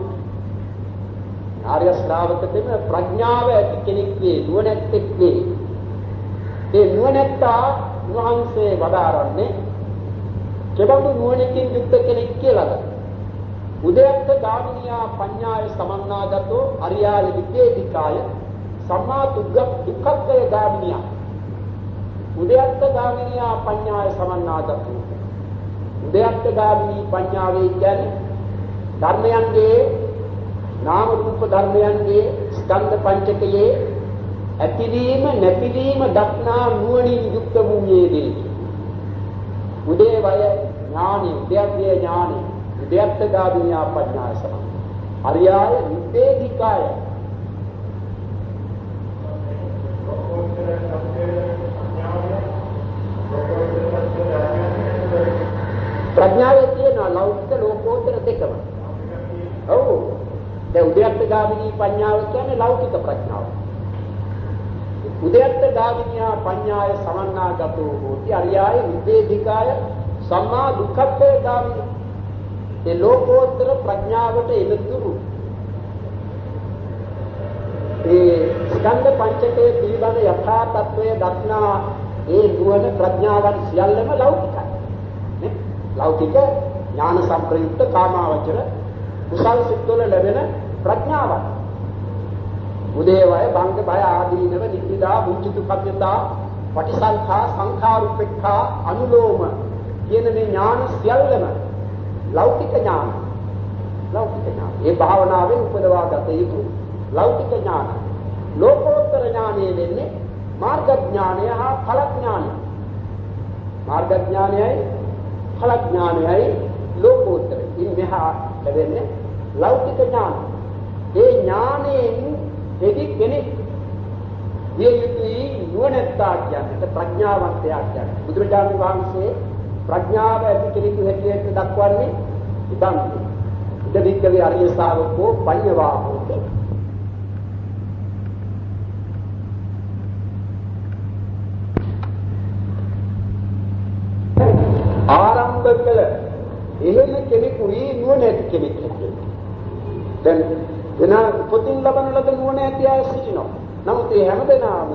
ආර්ය ශ්‍රාවක දෙන ප්‍රඥාව ඇති කෙනෙක් වේ, නුවණැත්තෙක් වේ. ඒ නුවණැත්තා වහන්සේ වදාරන්නේ කෙබඳු නුවණකින් යුක්ත කෙනෙක් කියලාද? උදයත්ත ගාමිනියා පඤ්ඤාය සමන්නාගතෝ අරියාය විද්‍යේධිකාය සම්මා දුක්ඛක්ඛය ගාමිනියා. උදයත්ත ගාමිනියා පඤ්ඤාය සමන්නාගතෝ. උදයත්ත ගාමිනී පඤ්ඤාවේ කියන්නේ ධර්මයන්ගේ නාම රූප ධර්මයන්ගේ ස්කන්ධ පංචකයේ ඇතිවීම නැතිවීම දක්නා නුවණින් යුක්ත වූයේදී උදේවය ඥානෙ උද්‍යත්ය ඥානෙ උද්‍යත්ත ගාමිනියා පඤ්ඤාය සමන් අරියාය විද්‍යේධිකාය ප්‍රඥාවේ තියෙන ලෞකික ලෝකෝත්තර දෙකම. ඔව්. දැන් උද්‍යත්ත ගාමිනී පඤ්ඤාව කියන්නේ ලෞකික ප්‍රඥාව. උද්‍යත්ත ගාමිනියා පඤ්ඤාය සමන්නාගතෝ හෝති අරියාය විද්‍යේධිකාය සම්මා දුක්ඛක්ඛය ගාමිනී. ඒ ලෝකෝත්තර ප්‍රඥාවට එළතුරු ඒ ස්කන්ධ පංචකයේ පිළිබඳ යථා තත්වය දක්නා ඒ නුවණ ප්‍රඥාවන් සියල්ලම ලෞකිකයි. නේ? ලෞකික ඥාන සම්ප්‍රයුක්ත කාමාවචර කුසල් සිත්වල ලැබෙන ප්‍රඥාවක්. උදේවය භංග භය ආදීනව නිබ්බිදා මුචිතුප්පඤ්ඤතා පටිසංඛා සංඛාරුපේක්ඛා අනුලෝම කියන මේ ඥාන සියල්ලම ලෞකික ඥාන. ලෞකික ඥාන. ඒ භාවනාවෙන් උපදවා ගත යුතු ලෞකික ඥාන. ලෝකෝත්තර ඥානය වෙන්නේ මාර්ග ඥානය හා ඵල ඥානය. මාර්ග ඥානයයි ඵල ඥානයයි ලෝකෝත්තර. ඉන් මෙහා ලැබෙන්නේ ලෞකික ඥාන. ඒ ඥානයෙන් දෙවි කෙනෙක් විය යුතුයි නුවණැත්තා කියන්නේ ප්‍රඥාවන්තයා කියන්නේ. බුදුරජාණන් වහන්සේ ප්‍රඥාව ඇති කෙනෙකු හැටියට දක්වන්නේ ඉදන්. ඉදිරිකේ අරිය ශාවකෝ පඤ්ඤවා හොතේ. ආරම්භ කළ එහෙම කෙනෙකුයි නුවණැති කෙනෙක් හැටියට. දැන් වෙන පොතින් ලබන ලද නුවණැති අය සිටිනවා. නමුත් මේ හැමදෙනාම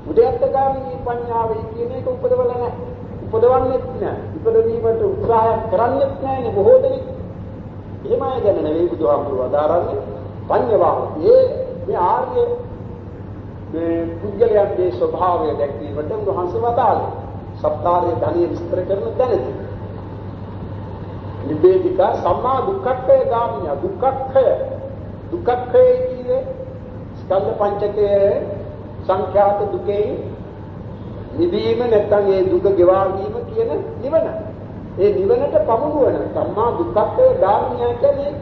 උද්‍යත්තගාමී පඤ්ඤාවේ කියන එක උපදවල නැහැ. උපදවන්නෙත් නැහැ. ඉපදවීමට උත්සාහ කරන්නෙත් නැහැ බොහෝ දෙනෙක්. එහෙම අය ගැන නෙවෙයි බුදුහාමුදුරුවෝ අදාරන්නේ පඤ්ඤාව. මේ ආර්ය මේ පුද්ගලයන්ගේ ස්වභාවය දැක්වීමට උන්වහන්සේ වදාළේ. සත්‍යාරයේ ධනිය විස්තර කරන තැනදී නිබ්බේධිකා සම්මා දුක්ඛක්ඛය ගාමිනිය දුක්ඛක්ඛය කියන්නේ ස්කන්ධ පංචකයේ සංඛ්‍යාත දුකේ නිවීම නැත්නම් ඒ දුක ගෙවා වීම කියන නිවන. ඒ නිවනට පමුණුවන සම්මා දුක්ඛක්ඛය ගාමිනිය කියන්නේ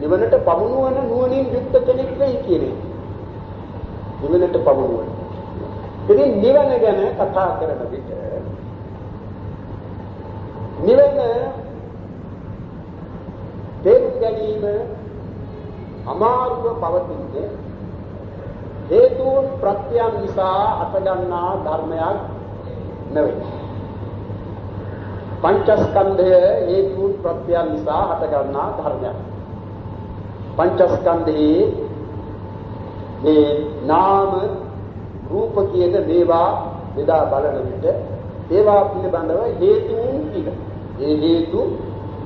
නිවනට පමුණුවන නුවණින් යුක්ත කෙනෙක් වෙයි කියන්නේ. නිවනට පමුණුවන. ඉතින් නිවන ගැන කතා කරන විට නිවන තේරුම් ගැනීම අමාරුව පවතින්නේ හේතුන් ප්‍රත්‍යයන් නිසා අටගන්නා ධර්මයක් නෙවෙයි. පංචස්කන්ධය හේතුන් ප්‍රත්‍යයන් නිසා අටගන්නා ධර්මයක්. පංචස්කන්ධයේ මේ නාම රූප කියන දේවා බෙදා බලන විට ඒවා පිළිබඳව හේතුන් ටික. ඒ හේතු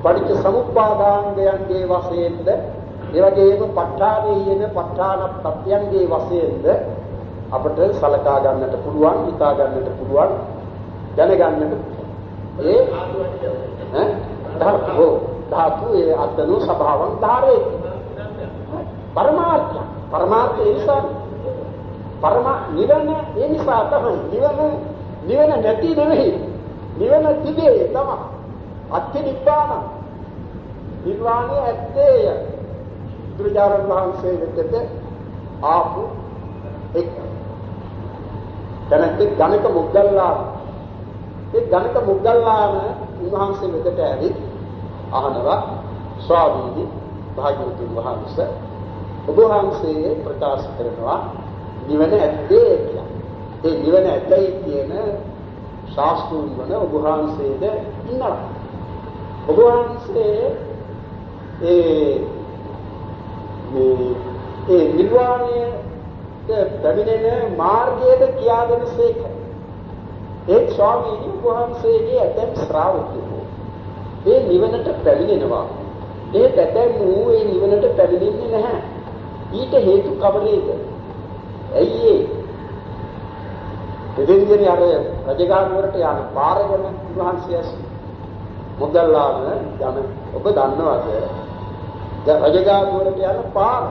පටිච්ච සමුප්පාදාංගයන්ගේ වශයෙන්ද ඒ වගේම ප ဋ ාණයේ යෙන ප ဋ ාණ ප්‍රත්‍යයන්ගේ වශයෙන්ද අපට සලකා ගන්නට පුළුවන්, හිතා ගන්නට පුළුවන්, දැනගන්නට ඒ ධාතු ඒ අත්නෝ ස්වභාවං ධාරේ පරමාර්ථ නිසා නිවන ඒ නිසා තමයි නිවන නැති නෙවෙයි. නිවන තිබේ තමයි. අත්‍ය නිබ්බාන නිර්වාණය ඇත්තේය. බුදුරජාණන් වහන්සේ වෙතට ආපු එක් තැනක ගණක මොග්ගල්ලාන ඒ ගණක මොග්ගල්ලාන උන්වහන්සේ වෙතට ඇවිත් අහනවා ස්වාමීනි භාග්‍යවතුන් වහන්සේ ඔබ වහන්සේ ප්‍රකාශ කරනවා නිවන ඇත්තේ කියලා. ඒ නිවන ඇත්තයි කියන ශාස්ත්‍රූන් වන ඔබ වහන්සේද ඉන්නවා. ඔබ වහන්සේ ඒ නිර්වාණය පැමිණෙන මාර්ගයද කියා දෙනසේක. ඒ ස්වාමීන් වහන්සේගේ ඇතැම් ශ්‍රාවකයෝ ඒ නිවනට පැමිණෙනවා. ඒ ඇතැම් වූ ඒ නිවනට පැමිණෙන්නේ නැහැ. ඊට හේතු කවරේද? ඇයි ඒ? දෙවියන්ගේ අර රජගහනුවරට යන පාර ගැන වහන්සේ මොග්ගල්ලාන යන ඔබ දන්නවද? දැන් රජගහනුවරට යන පාර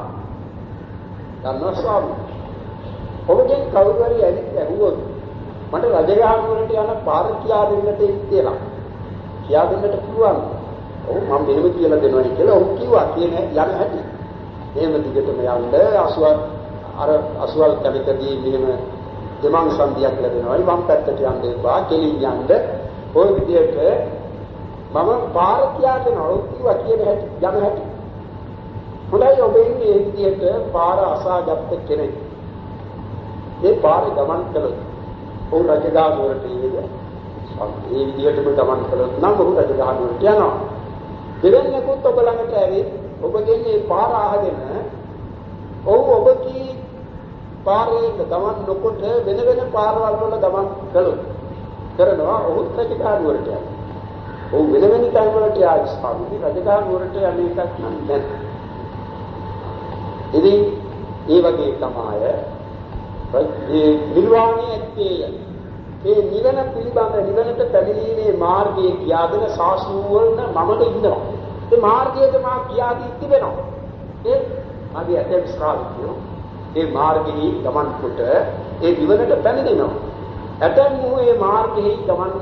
දන්නවා ස්වාමී. ඔබගෙන් කවුරු හරි ඇහුවොත් මට රජගහනුවරට යන පාර කියා දෙන්නට කියලා. කියා දෙන්නට පුළුවන්. ඔව් මම මෙහෙම කියලා දෙනවා කියලා ඔව් කිව්වා කියන යන හැටි. එහෙම දිගටම යන්න අසුවල් කැලේකදී මෙහෙම දෙමං සන්ධියක් ලැබෙනවා. වම් පැත්තට යන්න එපා. කෙලින් යන්න. ওই විදිහට මම පාර කියා දෙනවා. ඔව් කිව්වා කියන හැටි යන හැටි. හොඳයි ඔබ ඉන්නේ මේ විදිහට පාර අසාගත්ත කෙනෙක්. ඒ පාර ගමන් කළොත් ඔව් රජගහනුවරට යේද? ඒ විදිහටම ගමන් කළොත් නම් ඔහු රජගහනුවරට යනවා. දෙවෙනිකුත් ඔබ ළඟට ඇවිත් ඔබගෙන් මේ පාර අහගෙන ඔව් ඔබ කී පාරේ ගමන් නොකොට වෙන වෙන පාරවල් වල ගමන් කළොත් කරනවා ඔහු රජගහනුවරට යනවා. ඔව් වෙන වෙන තැන් වලට යාවි ස්වාමී රජගහනුවරට යන්නේ එකක් නැහැ. ඉතින් ඒ වගේ තමයි මේ නිර්වාණය ඇත්තේ. මේ නිවන පිළිබඳ නිවනට පැමිණීමේ මාර්ගයේ කියා දෙන සාසුවල මමද ඉන්නවා. ඒ මාර්ගයේද මා කියා දී තිබෙනවා. ඒ ආදී ඇතැම් ශ්‍රාවකයෝ ඒ මාර්ගයේ ගමන් කොට ඒ නිවනට පැමිණෙනවා. ඇතැම් වූ ඒ මාර්ගයේ ගමන්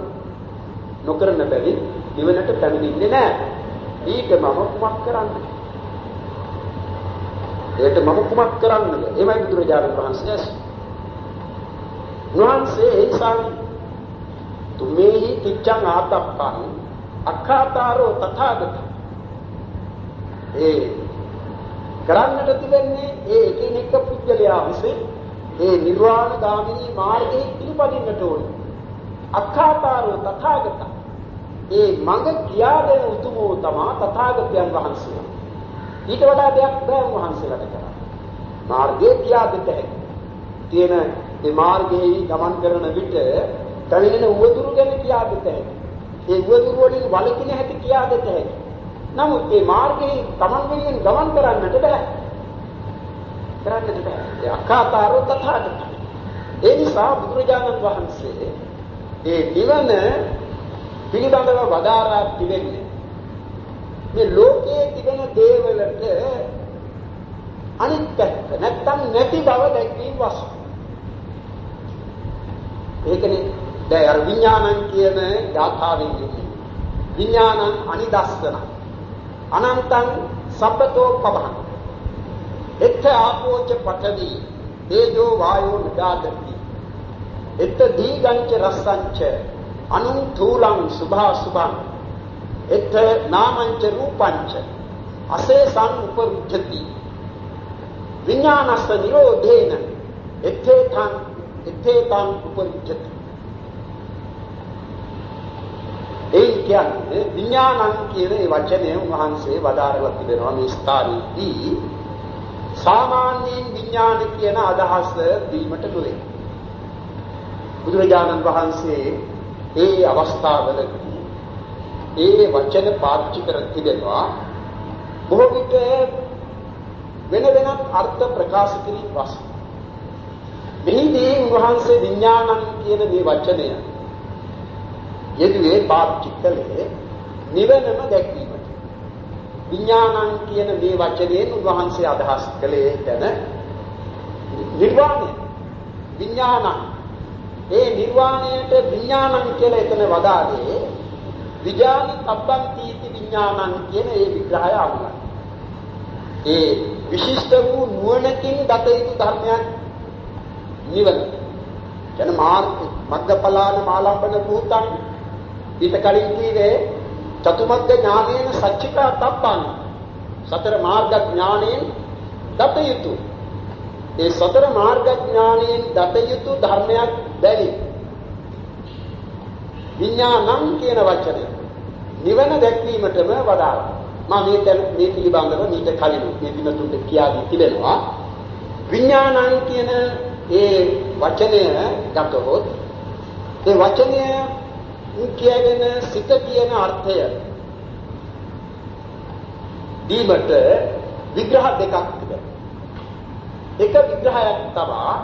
නොකරන බැරි නිවනට පැමිණෙන්නේ නැහැ. ඊට මම කුමක් කරන්නේ? ඒකට මම කුමක් කරන්නද? එමයි බුදුරජාණන් වහන්සේ වහන්සේ ඒසං තුමේහි තිච්ඡං ආතප්පං අක්ඛාතාරෝ තථාගත. ඒ කරන්නට තිබෙන්නේ ඒ එකිනෙක පුද්ගලයා විසින් ඒ නිර්වාණ ගාමිනී මාර්ගයේ පිළිපදින්නට ඕනේ. අක්ඛාතාරෝ තථාගත. ඒ මඟ කියා දෙන උතුමෝ තමා තථාගතයන් වහන්සේ. ඊට වඩා දෙයක් බෑ වහන්සේලාට කරන්න. මාර්ගය කියා දෙත හැකි. තියෙන මේ මාර්ගයේ ගමන් කරන විට පැමිණෙන උවදුරු ගැන කියා දෙත හැකි. ඒ උවදුරු වලින් වළකින හැටි කියා දෙත හැකි. නමුත් මේ මාර්ගයේ Taman වෙනින් ගමන් කරන්නට බෑ. කරන්නට බෑ. ඒ අකාතාරෝ තථාගත. ඒ නිසා බුදුරජාණන් වහන්සේ ඒ නිවන පිළිබඳව වදාරා තිබෙන්නේ මේ ලෝකයේ තිබෙන දේවලට අනිත් පැත්ත නැත්තම් නැති බව දැක්වීම වශයෙන්. ඒකනේ දැන් අර විඥානං කියන ගාථාවෙන් කියන්නේ විඥානං අනිදස්සන අනන්තං සබ්බතෝ පබහං එත්ත ආපෝච පඨවි තේජෝ වායෝ නිදාදති එත්ත දීගංච රස්සංච අනුං තූලං සුභා සුභං එත්ත නාමංච රූපංච අසේසං උපරුද්ධති විඥානස්ස නිරෝධේන එත්තේතං උපරුද්ධති. ඒ කියන්නේ විඥානං කියන වචනය වහන්සේ වදාරලා තිබෙනවා මේ ස්ථානයේදී සාමාන්‍යයෙන් විඥාන කියන අදහස දීමට නොවේ. බුදුරජාණන් වහන්සේ ඒ අවස්ථාවලදී ඒ වචන පාවිච්චි කර තිබෙනවා බොහෝ විට වෙන වෙනත් අර්ථ ප්‍රකාශ කිරීම වශයෙන්. මෙහිදී උන්වහන්සේ විඥානං කියන මේ වචනය යෙදුවේ පාවිච්චි කළේ නිවනම දැක්වීමට. විඥානං කියන මේ වචනයෙන් උන්වහන්සේ අදහස් කළේ එතන නිර්වාණය. විඥානං ඒ නිර්වාණයට විඥානං කියලා එතන වදාළේ විඥානි තබ්බං තීති විඥානං කියන ඒ විග්‍රහය අනුවයි. ඒ විශිෂ්ට වූ නුවණකින් දත යුතු ධර්මයක් නිවන. කියන මග්ගඵලාන මාලම්බන භූතං ඊට කලින් කීවේ චතුමග්ග ඥානේන සච්චිකා තබ්බං සතර මාර්ග ඥානයෙන් දත යුතු. ඒ සතර මාර්ග ඥානයෙන් දත යුතු ධර්මයක් බැරි. විඥානං කියන වචනය නිවන දැක්වීමටම වදාළා. මම මේ පිළිබඳව මීට කලින් මේ දිනතුන්ට කියා දී තිබෙනවා. විඥානං කියන ඒ වචනය ගතහොත් ඒ වචනය කියගෙන සිත කියන අර්ථය දීමට විග්‍රහ දෙකක් තිබෙනවා. එක විග්‍රහයක් තමයි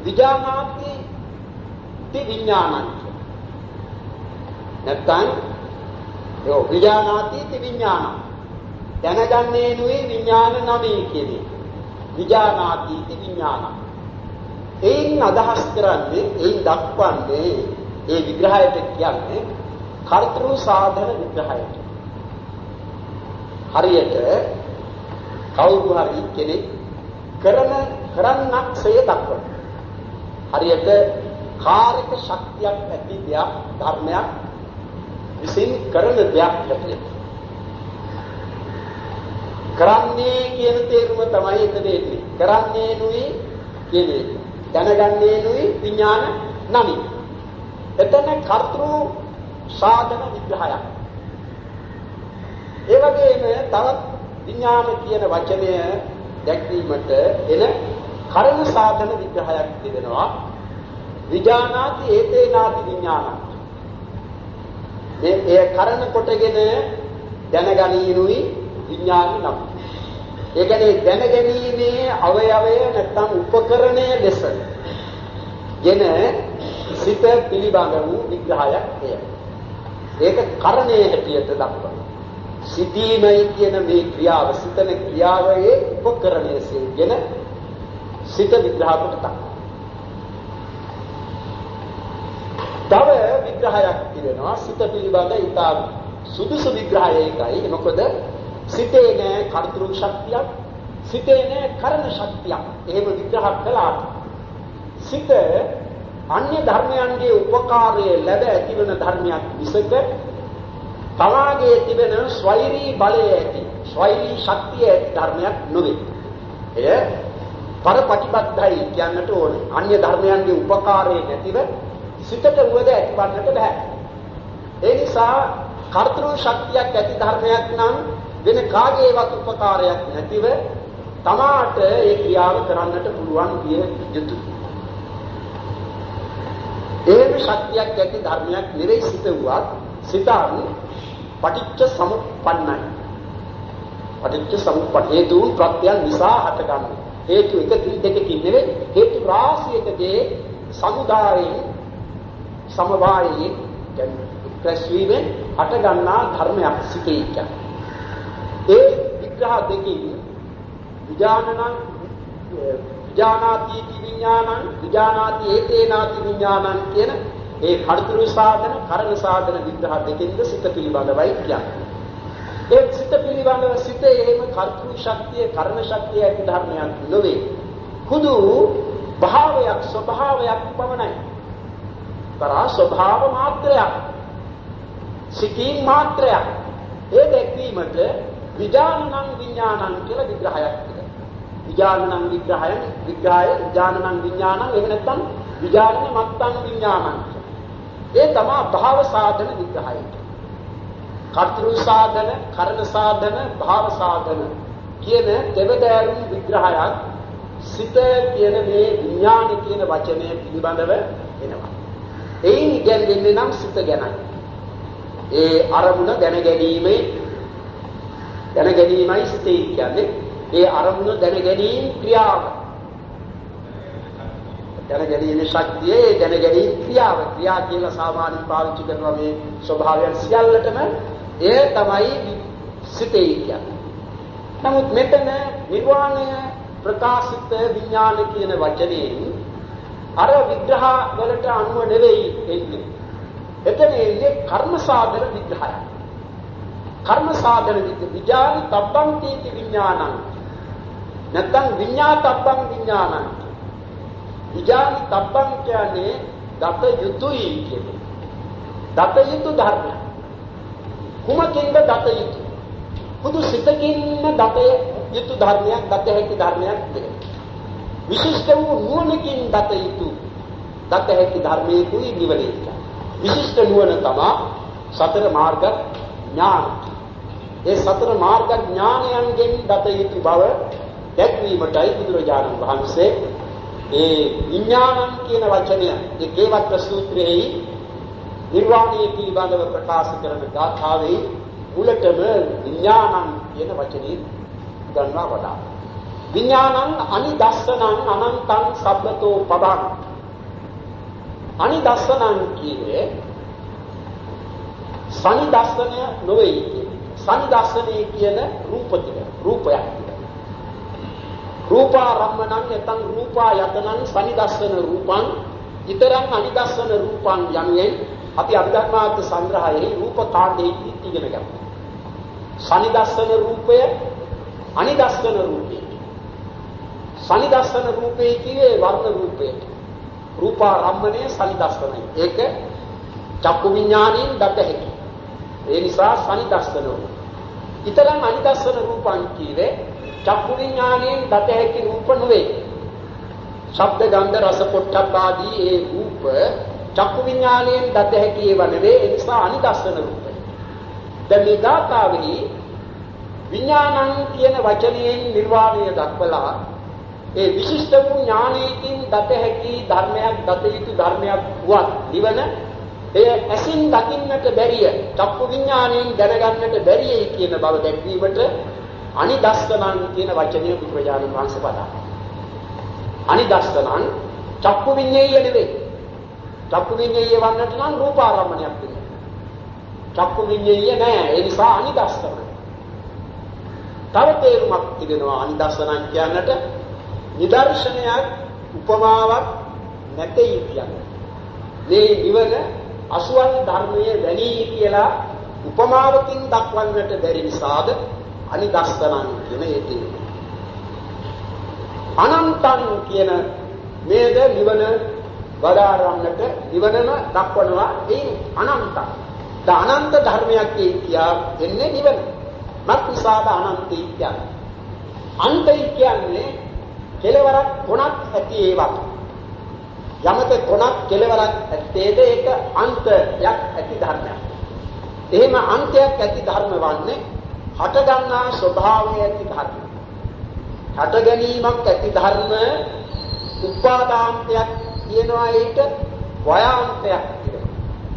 විඥානාති ති විඥානං. නැත්නම් ඒ විඥානාති ති විඥානං දැනගන්නේ නුයි විඥාන නමී කියන්නේ. විඥානාති ති විඥානං. එයින් අදහස් කරන්නේ එයින් දක්වන්නේ ඒ විග්‍රහයට කියන්නේ කර්තෘ සාධන විග්‍රහයට. හරියට කවුරු හරි කෙනෙක් කරන්නක්සේ දක්වන. හරියට කාර්යක ශක්තියක් ඇති දෙයක් ධර්මයක් විසින් කරන දෙයක් හැටියට. කරන්නේ කියන තේරුම තමයි එතන එන්නේ. කරන්නේ නුයි කියන්නේ දැනගන්නේ නුයි විඥාන නමි. එතන කර්තෘ සාධන විග්‍රහයක්. ඒ වගේම තවත් විඥාන කියන වචනය දැක්වීමට එන කර්ම සාධන විග්‍රහයක් තිබෙනවා. විඥානාති ඒතේනාති විඥානං. මේ කරන කොටගෙන දැනගනිනුයි විඥාන නම්. ඒ කියන්නේ දැනගැනීමේ අවයවය නැත්නම් උපකරණය ලෙස ගෙන සිත පිළිබඳ වූ විග්‍රහයක් එය. ඒක කරණයේ හැටියට දක්වනවා. සිතීමයි කියන මේ ක්‍රියාව සිතන ක්‍රියාවේ උපකරණයේ සිගෙන සිත විග්‍රහ කොට දක්වනවා. තව විග්‍රහයක් තිබෙනවා සිත පිළිබඳ ඉතා සුදුසු විග්‍රහය එකයි. මොකද සිතේ නෑ කර්තෘ ශක්තියක්, සිතේ නෑ කරණ ශක්තියක්. එහෙම විග්‍රහ කළාට සිත අන්‍ය ධර්මයන්ගේ උපකාරයේ ලැබ ඇතිවන ධර්මයක් විසක තමාගේ තිබෙන ස්වෛරී බලය ඇති ස්වෛරී ශක්තිය ඇති ධර්මයක් නොවේ. එය පරපටිබද්ධයි කියන්නට ඕනේ. අන්‍ය ධර්මයන්ගේ උපකාරයේ නැතිව සිතට උවද ඇතිවන්නට බෑ. ඒ නිසා කර්තෘ ශක්තියක් ඇති ධර්මයක් නම් වෙන කාගේවත් උපකාරයක් නැතිව තමාට ඒ ක්‍රියාව කරන්නට පුළුවන් විය යුතුයි. එහෙම ශක්තියක් ඇති ධර්මයක් නෙවෙයි සිත වුවත් සිතන් පටිච්ච සමුප්පන්නයි. පටිච්ච සමුප්පන්න හේතුන් ප්‍රත්‍යයන් නිසා හටගන්න. හේතු එකකින් දෙකකින් නෙවෙයි හේතු රාශියකදී සමුදායෙන් සමவாயයෙන් ප්‍රස්වීමෙන් හටගන්නා ධර්මයක් සිතේ කියන්නේ. ඒ විග්‍රහ දෙකකින් විඥානාති විඥානං විඥානාති ඒතේනාති විඥානං කියන ඒ කර්තෘ සාධන කරණ සාධන විග්‍රහ දෙකෙන්ද සිත පිළිබඳවයි කියන්නේ. ඒ සිත පිළිබඳව සිත එහෙම කර්තෘ ශක්තිය කරණ ශක්තිය ඇති ධර්මයක් නොවේ. හුදු භාවයක් ස්වභාවයක් පමණයි. කරා ස්වභාව මාත්‍රයක්. සිතින් මාත්‍රයක්. ඒ දැක්වීමට විඥානං විඥානං කියලා විග්‍රහයක් තිබෙනවා. විඥානං විග්‍රහය විඥානං විඥානං එහෙම නැත්නම් විඥාන මත්තං විඥානං. ඒ තමයි භාව සාධන විග්‍රහය. කර්තෘ සාධන, කරණ සාධන, භාව සාධන කියන දෙවදෑරුම් විග්‍රහයක් සිත කියන මේ විඥාන කියන වචනය පිළිබඳව එනවා. එයින් ඉගෙනගන්නේ නම් සිත ගැනයි. ඒ අරමුණ දැනගැනීමයි සිතේ කියන්නේ. ඒ අරමුණ දැනගැනීම ක්‍රියාව. දැනගැනීමේ ශක්තිය දැනගැනීම ක්‍රියාව. ක්‍රියා කියලා සාමාන්‍යයෙන් පාවිච්චි කරන මේ ස්වභාවයන් සියල්ලටම ඒ තමයි සිතේ කියන්නේ. නමුත් මෙතන නිර්වාණය ප්‍රකාශිත විඥාන කියන වචනයෙන් අර විග්‍රහ වලට අනුව නෙවෙයි එන්නේ. එතන එන්නේ කර්ම සාධන විග්‍රහය. කර්ම සාධන විඥානි තබ්බං තීති විඥානං. නැත්නම් විඥාතබ්බං විඥානං. විඥානි තබ්බං කියන්නේ දත යුතුයි කියන්නේ. දත යුතු ධර්මය. කුමකින්ද දත යුතු? බුදු සිතකින්ම දත යුතු ධර්මයක්, දත හැකි ධර්මයක් නෙවෙයි. විශිෂ්ට වූ නුවණකින් දත යුතු දත හැකි ධර්මයේ කුයි නිවනේ. විශිෂ්ට නුවණ තමයි සතර මාර්ග ඥාන. ඒ සතර මාර්ග ඥානයන්ගෙන් දත යුතු බව දැක්වීමටයි බුදුරජාණන් වහන්සේ ඒ විඥානං කියන වචනය ඒ කේවත්ත සූත්‍රයේ නිර්වාණය පිළිබඳව ප්‍රකාශ කරන ගාථාවේ මුලටම විඥානං කියන වචනේ ගන්නවා වඩා. විඥානං අනිදස්සනං අනන්තං සබ්බතෝ පදං. අනිදස්සනං කියන්නේ සනිදස්සනය නොවේ. සනිදස්සනේ කියන රූපයක්. රූපාරම්මණං යතං රූපායතනං සනිදස්සන රූපං ඊතරං අනිදස්සන රූපං යනුවෙන් අපි අභිධර්මාර්ථ සංග්‍රහයේ රූප කාණ්ඩයේ ඉගෙන ගන්නවා. සනිදස්සන රූපය අනිදස්සන රූපය. සනිදස්සන රූපේ කියේ වර්ණ රූපය. රූපාරම්මණය සනිදස්සනයි. ඒක චක්කු විඥාණයෙන් දත හැකි. ඒ නිසා සනිදස්සන රූප. ඊතරං අනිදස්සන රූපං කියේ චක්කු විඥාණයෙන් දත හැකි රූප නොවේ. ශබ්ද ගන්ධ රස පොට්ටබ්බ ආදී ඒ රූප චක්කු විඥාණයෙන් දත හැකි ඒවා නෙවේ. ඒ නිසා අනිදස්සන රූපය. දැන් මේ ගාථාවෙහි විඥානං කියන වචනයෙන් නිර්වාණය දක්වලා ඒ විශිෂ්ට වූ ඥානයෙන් දත හැකි ධර්මයක් දත යුතු ධර්මයක් වුවත් නිවන එය ඇසින් දකින්නට බැරිය චක්කු විඥාණයෙන් දැනගන්නට බැරිය කියන බව දැක්වීමට අනිදස්සනං කියන වචනය බුදුරජාණන් වහන්සේ පදා. අනිදස්සනං චක්කු විඤ්ඤාය නෙවේ. චක්කු විඤ්ඤාය වන්නට නම් රූපාරම්මණයක් වෙනවා. චක්කු විඤ්ඤාය නෑ. ඒ නිසා අනිදස්සන. තව තේරුමක් තිබෙනවා අනිදස්සනං කියන්නට නිදර්ශනයක් උපමාවක් නැtei කියන්නේ. මේ නිවන අසුවල් ධර්මයේ වැනී කියලා උපමාවකින් දක්වන්නට බැරි නිසාද අනිදස්සනං කියන ඒ තේරුම. අනන්තං කියන මේද නිවන වඩාරන්නට නිවනම දක්වනවා ඒ අනන්තං. ද අනන්ත ධර්මයක් කියා එන්නේ නිවන. මත්සාද අනන්තයි කියන්නේ. අන්තයි කියන්නේ කෙලවරක් කොනක් ඇති ඒවා. යමක කොනක් කෙලවරක් ඇත්තේද ඒක අන්තයක් ඇති ධර්මයක්. එහෙම අන්තයක් ඇති ධර්ම වන්නේ හට ගන්නා ස්වභාවය ඇති ධර්ම. හට ගැනීමක් ඇති ධර්ම උපාදාන්තයක් කියනවා ඒක වයාන්තයක් කියනවා.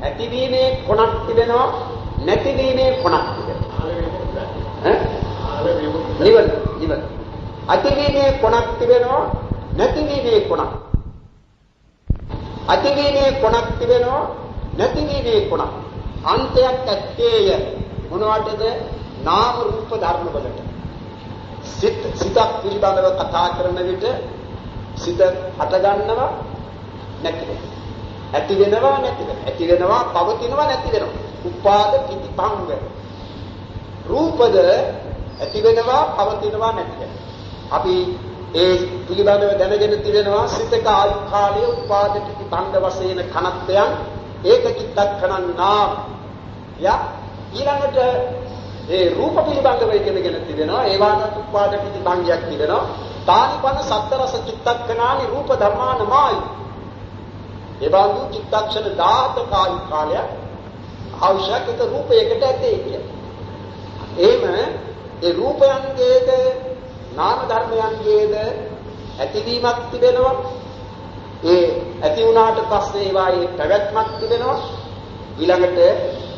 ඇතිවීමේ කොනක් තිබෙනවා නැතිවීමේ කොනක් තිබෙනවා. නිවන. ඇතිවීමේ කොනක් තිබෙනවා නැතිවීමේ කොනක්. ඇතිවීමේ කොනක් තිබෙනවා නැතිවීමේ කොනක්. අන්තයක් ඇත්තේය මොනවටද? නාම රූප ධර්ම වලට. සිතක් පිළිබඳව කතා කරන විට සිත හට ගන්නවා නැති වෙනවා. ඇති වෙනවා නැති වෙනවා. ඇති වෙනවා පවතිනවා නැති වෙනවා. උපාද කිති භංග. රූපද ඇති වෙනවා පවතිනවා නැති වෙනවා. අපි ඒ පිළිබඳව දැනගෙන තිබෙනවා සිතක ආයු කාලයේ උපාද කිති භංග වශයෙන් කනත්යන් ඒක චිත්තක්ඛණං නාම. ඊළඟට ඒ රූප පිළිබඳව ඉගෙනගෙන තිබෙනවා ඒ වානත් උපාද කිති භංගයක් තිබෙනවා. තානිපන සත්තරස චිත්තක්ඛනානි රූප ධර්මානමායි. ඒ බඳු චිත්තක්ෂණ 10ක ආයු කාලය අවශ්‍යක රූපයකට ඇතේ කියන්නේ. එහෙම ඒ රූපයන්ගේද නාම ධර්මයන්ගේද ඇතිවීමක් තිබෙනවා. ඒ ඇති වුණාට පස්සේ ඒවායේ පැවැත්මක් තිබෙනවා. ඊළඟට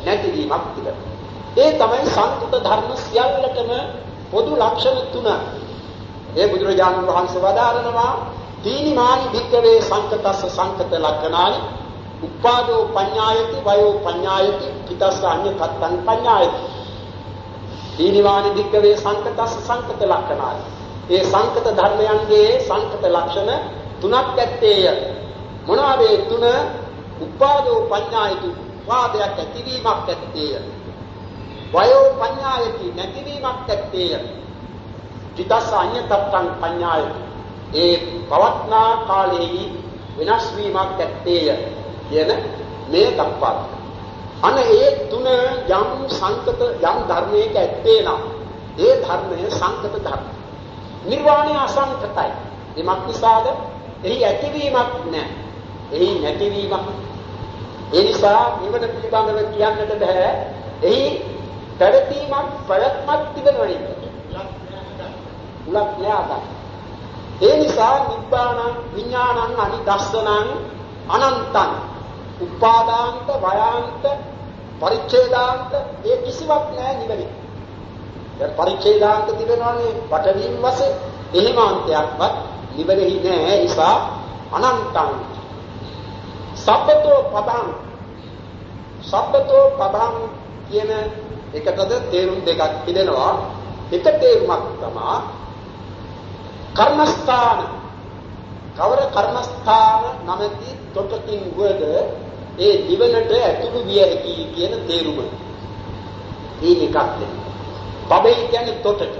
නැතිවීමක් තිබෙනවා. ඒ තමයි සංකත ධර්ම සියල්ලටම පොදු ලක්ෂණ තුන. ඒ බුදුරජාණන් වහන්සේ වදාරනවා තීනිමානි භික්ඛවේ සංකතස්ස සංකත ලක්ෂණානි උපාදෝ පඤ්ඤායති වයෝ පඤ්ඤායති පිටස්ස අඤ්ඤතත්තං පඤ්ඤායති. තීනිමානි භික්ඛවේ සංකතස්ස සංකත ලක්ෂණානි. ඒ සංකත ධර්මයන්ගේ සංකත ලක්ෂණ තුනක් ඇත්තේය. මොනවාද ඒ තුන? උපාදෝ පඤ්ඤායති උපාදයක් ඇතිවීමක් ඇත්තේය. වයෝ පඤ්ඤායති නැතිවීමක් ඇත්තේය. පිටස්ස අඤ්ඤතත්තං පඤ්ඤායති ඒ පවත්නා කාලයේ වෙනස් වීමක් ඇත්තේය කියන මේ දක්වා. අන ඒ තුන යම් සංකත යම් ධර්මයක ඇත්තේ නම් ඒ ධර්මය සංකත ධර්ම. නිර්වාණය අසංකතයි. එමත් නිසාද එහි ඇතිවීමක් නැහැ. එහි නැතිවීමක්. ඒ නිසා නිවන පිළිබඳව කියන්නට බෑ. එහි පැවතීමක් ප්‍රයත්නක් තිබෙනවා නේද? උලක් නෑ. ඒ නිසා නිබ්බාන විඥානං අනිදස්සනං අනන්තං උපාදාන්ත වයාන්ත පරිච්ඡේදාන්ත ඒ කිසිවක් නැහැ නිවනේ. දැන් පරිච්ඡේදාන්ත තිබෙනවානේ පටවීම වශයෙන් එහෙම අන්තයක්වත් නිවනෙහි නැහැ. නිසා අනන්තං සබ්බතෝ පදං කියන එකටද තේරුම් දෙකක් තිබෙනවා. එක තේරුමක් තමයි කර්මස්ථාන. කවර කර්මස්ථාන නැමැති තොටකින් වද ඒ නිවනට ඇතුළු විය හැකි කියන තේරුම. මේ එකක් දෙන්න. පබේ කියන්නේ තොටට.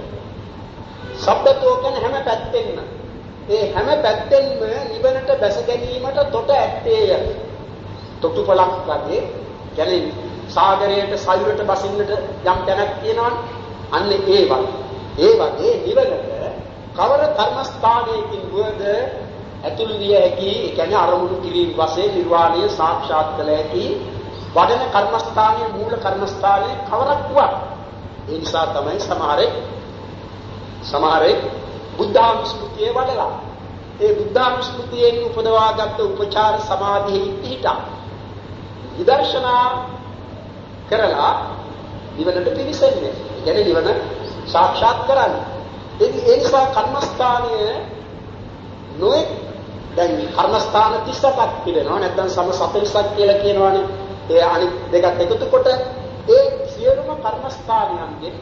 සබ්බතෝ කියන්නේ හැම පැත්තෙන්ම. ඒ හැම පැත්තෙන්ම නිවනට බැස ගැනීමට තොට ඇත්තේය. තොටුපලක් වගේ කියන්නේ සාගරයට සයුරට බසින්නට යම් තැනක් තියෙනවනේ. අන්න ඒ වගේ නිවනට කවර කර්මස්ථානයකින් වද ඇතුළු විය හැකි, ඒ කියන්නේ අරමුණු කිරීම වශයෙන් නිර්වාණය සාක්ෂාත් කළ හැකි වඩන කර්මස්ථානයේ මූල කර්මස්ථානයේ කවරක් වුවත්. ඒ නිසා තමයි සමහරෙක් බුද්ධානුස්මෘතියේ වඩලා ඒ බුද්ධානුස්මෘතියෙන් උපදවාගත් උපචාර සමාධියේ පිහිටා විදර්ශනා කරලා නිවනට පිවිසෙන්නේ. ඒ කියන්නේ නිවන සාක්ෂාත් කරන්නේ. ඒ නිසා කර්මස්ථානයේ නොඑක් දැන් කර්මස්ථාන 30ක් පිළිනවා. නැත්නම් සම 40ක් කියලා කියනවනේ. ඒ අනිත් දෙකත් එකතු කොට ඒ සියලුම කර්මස්ථානයන්ගේ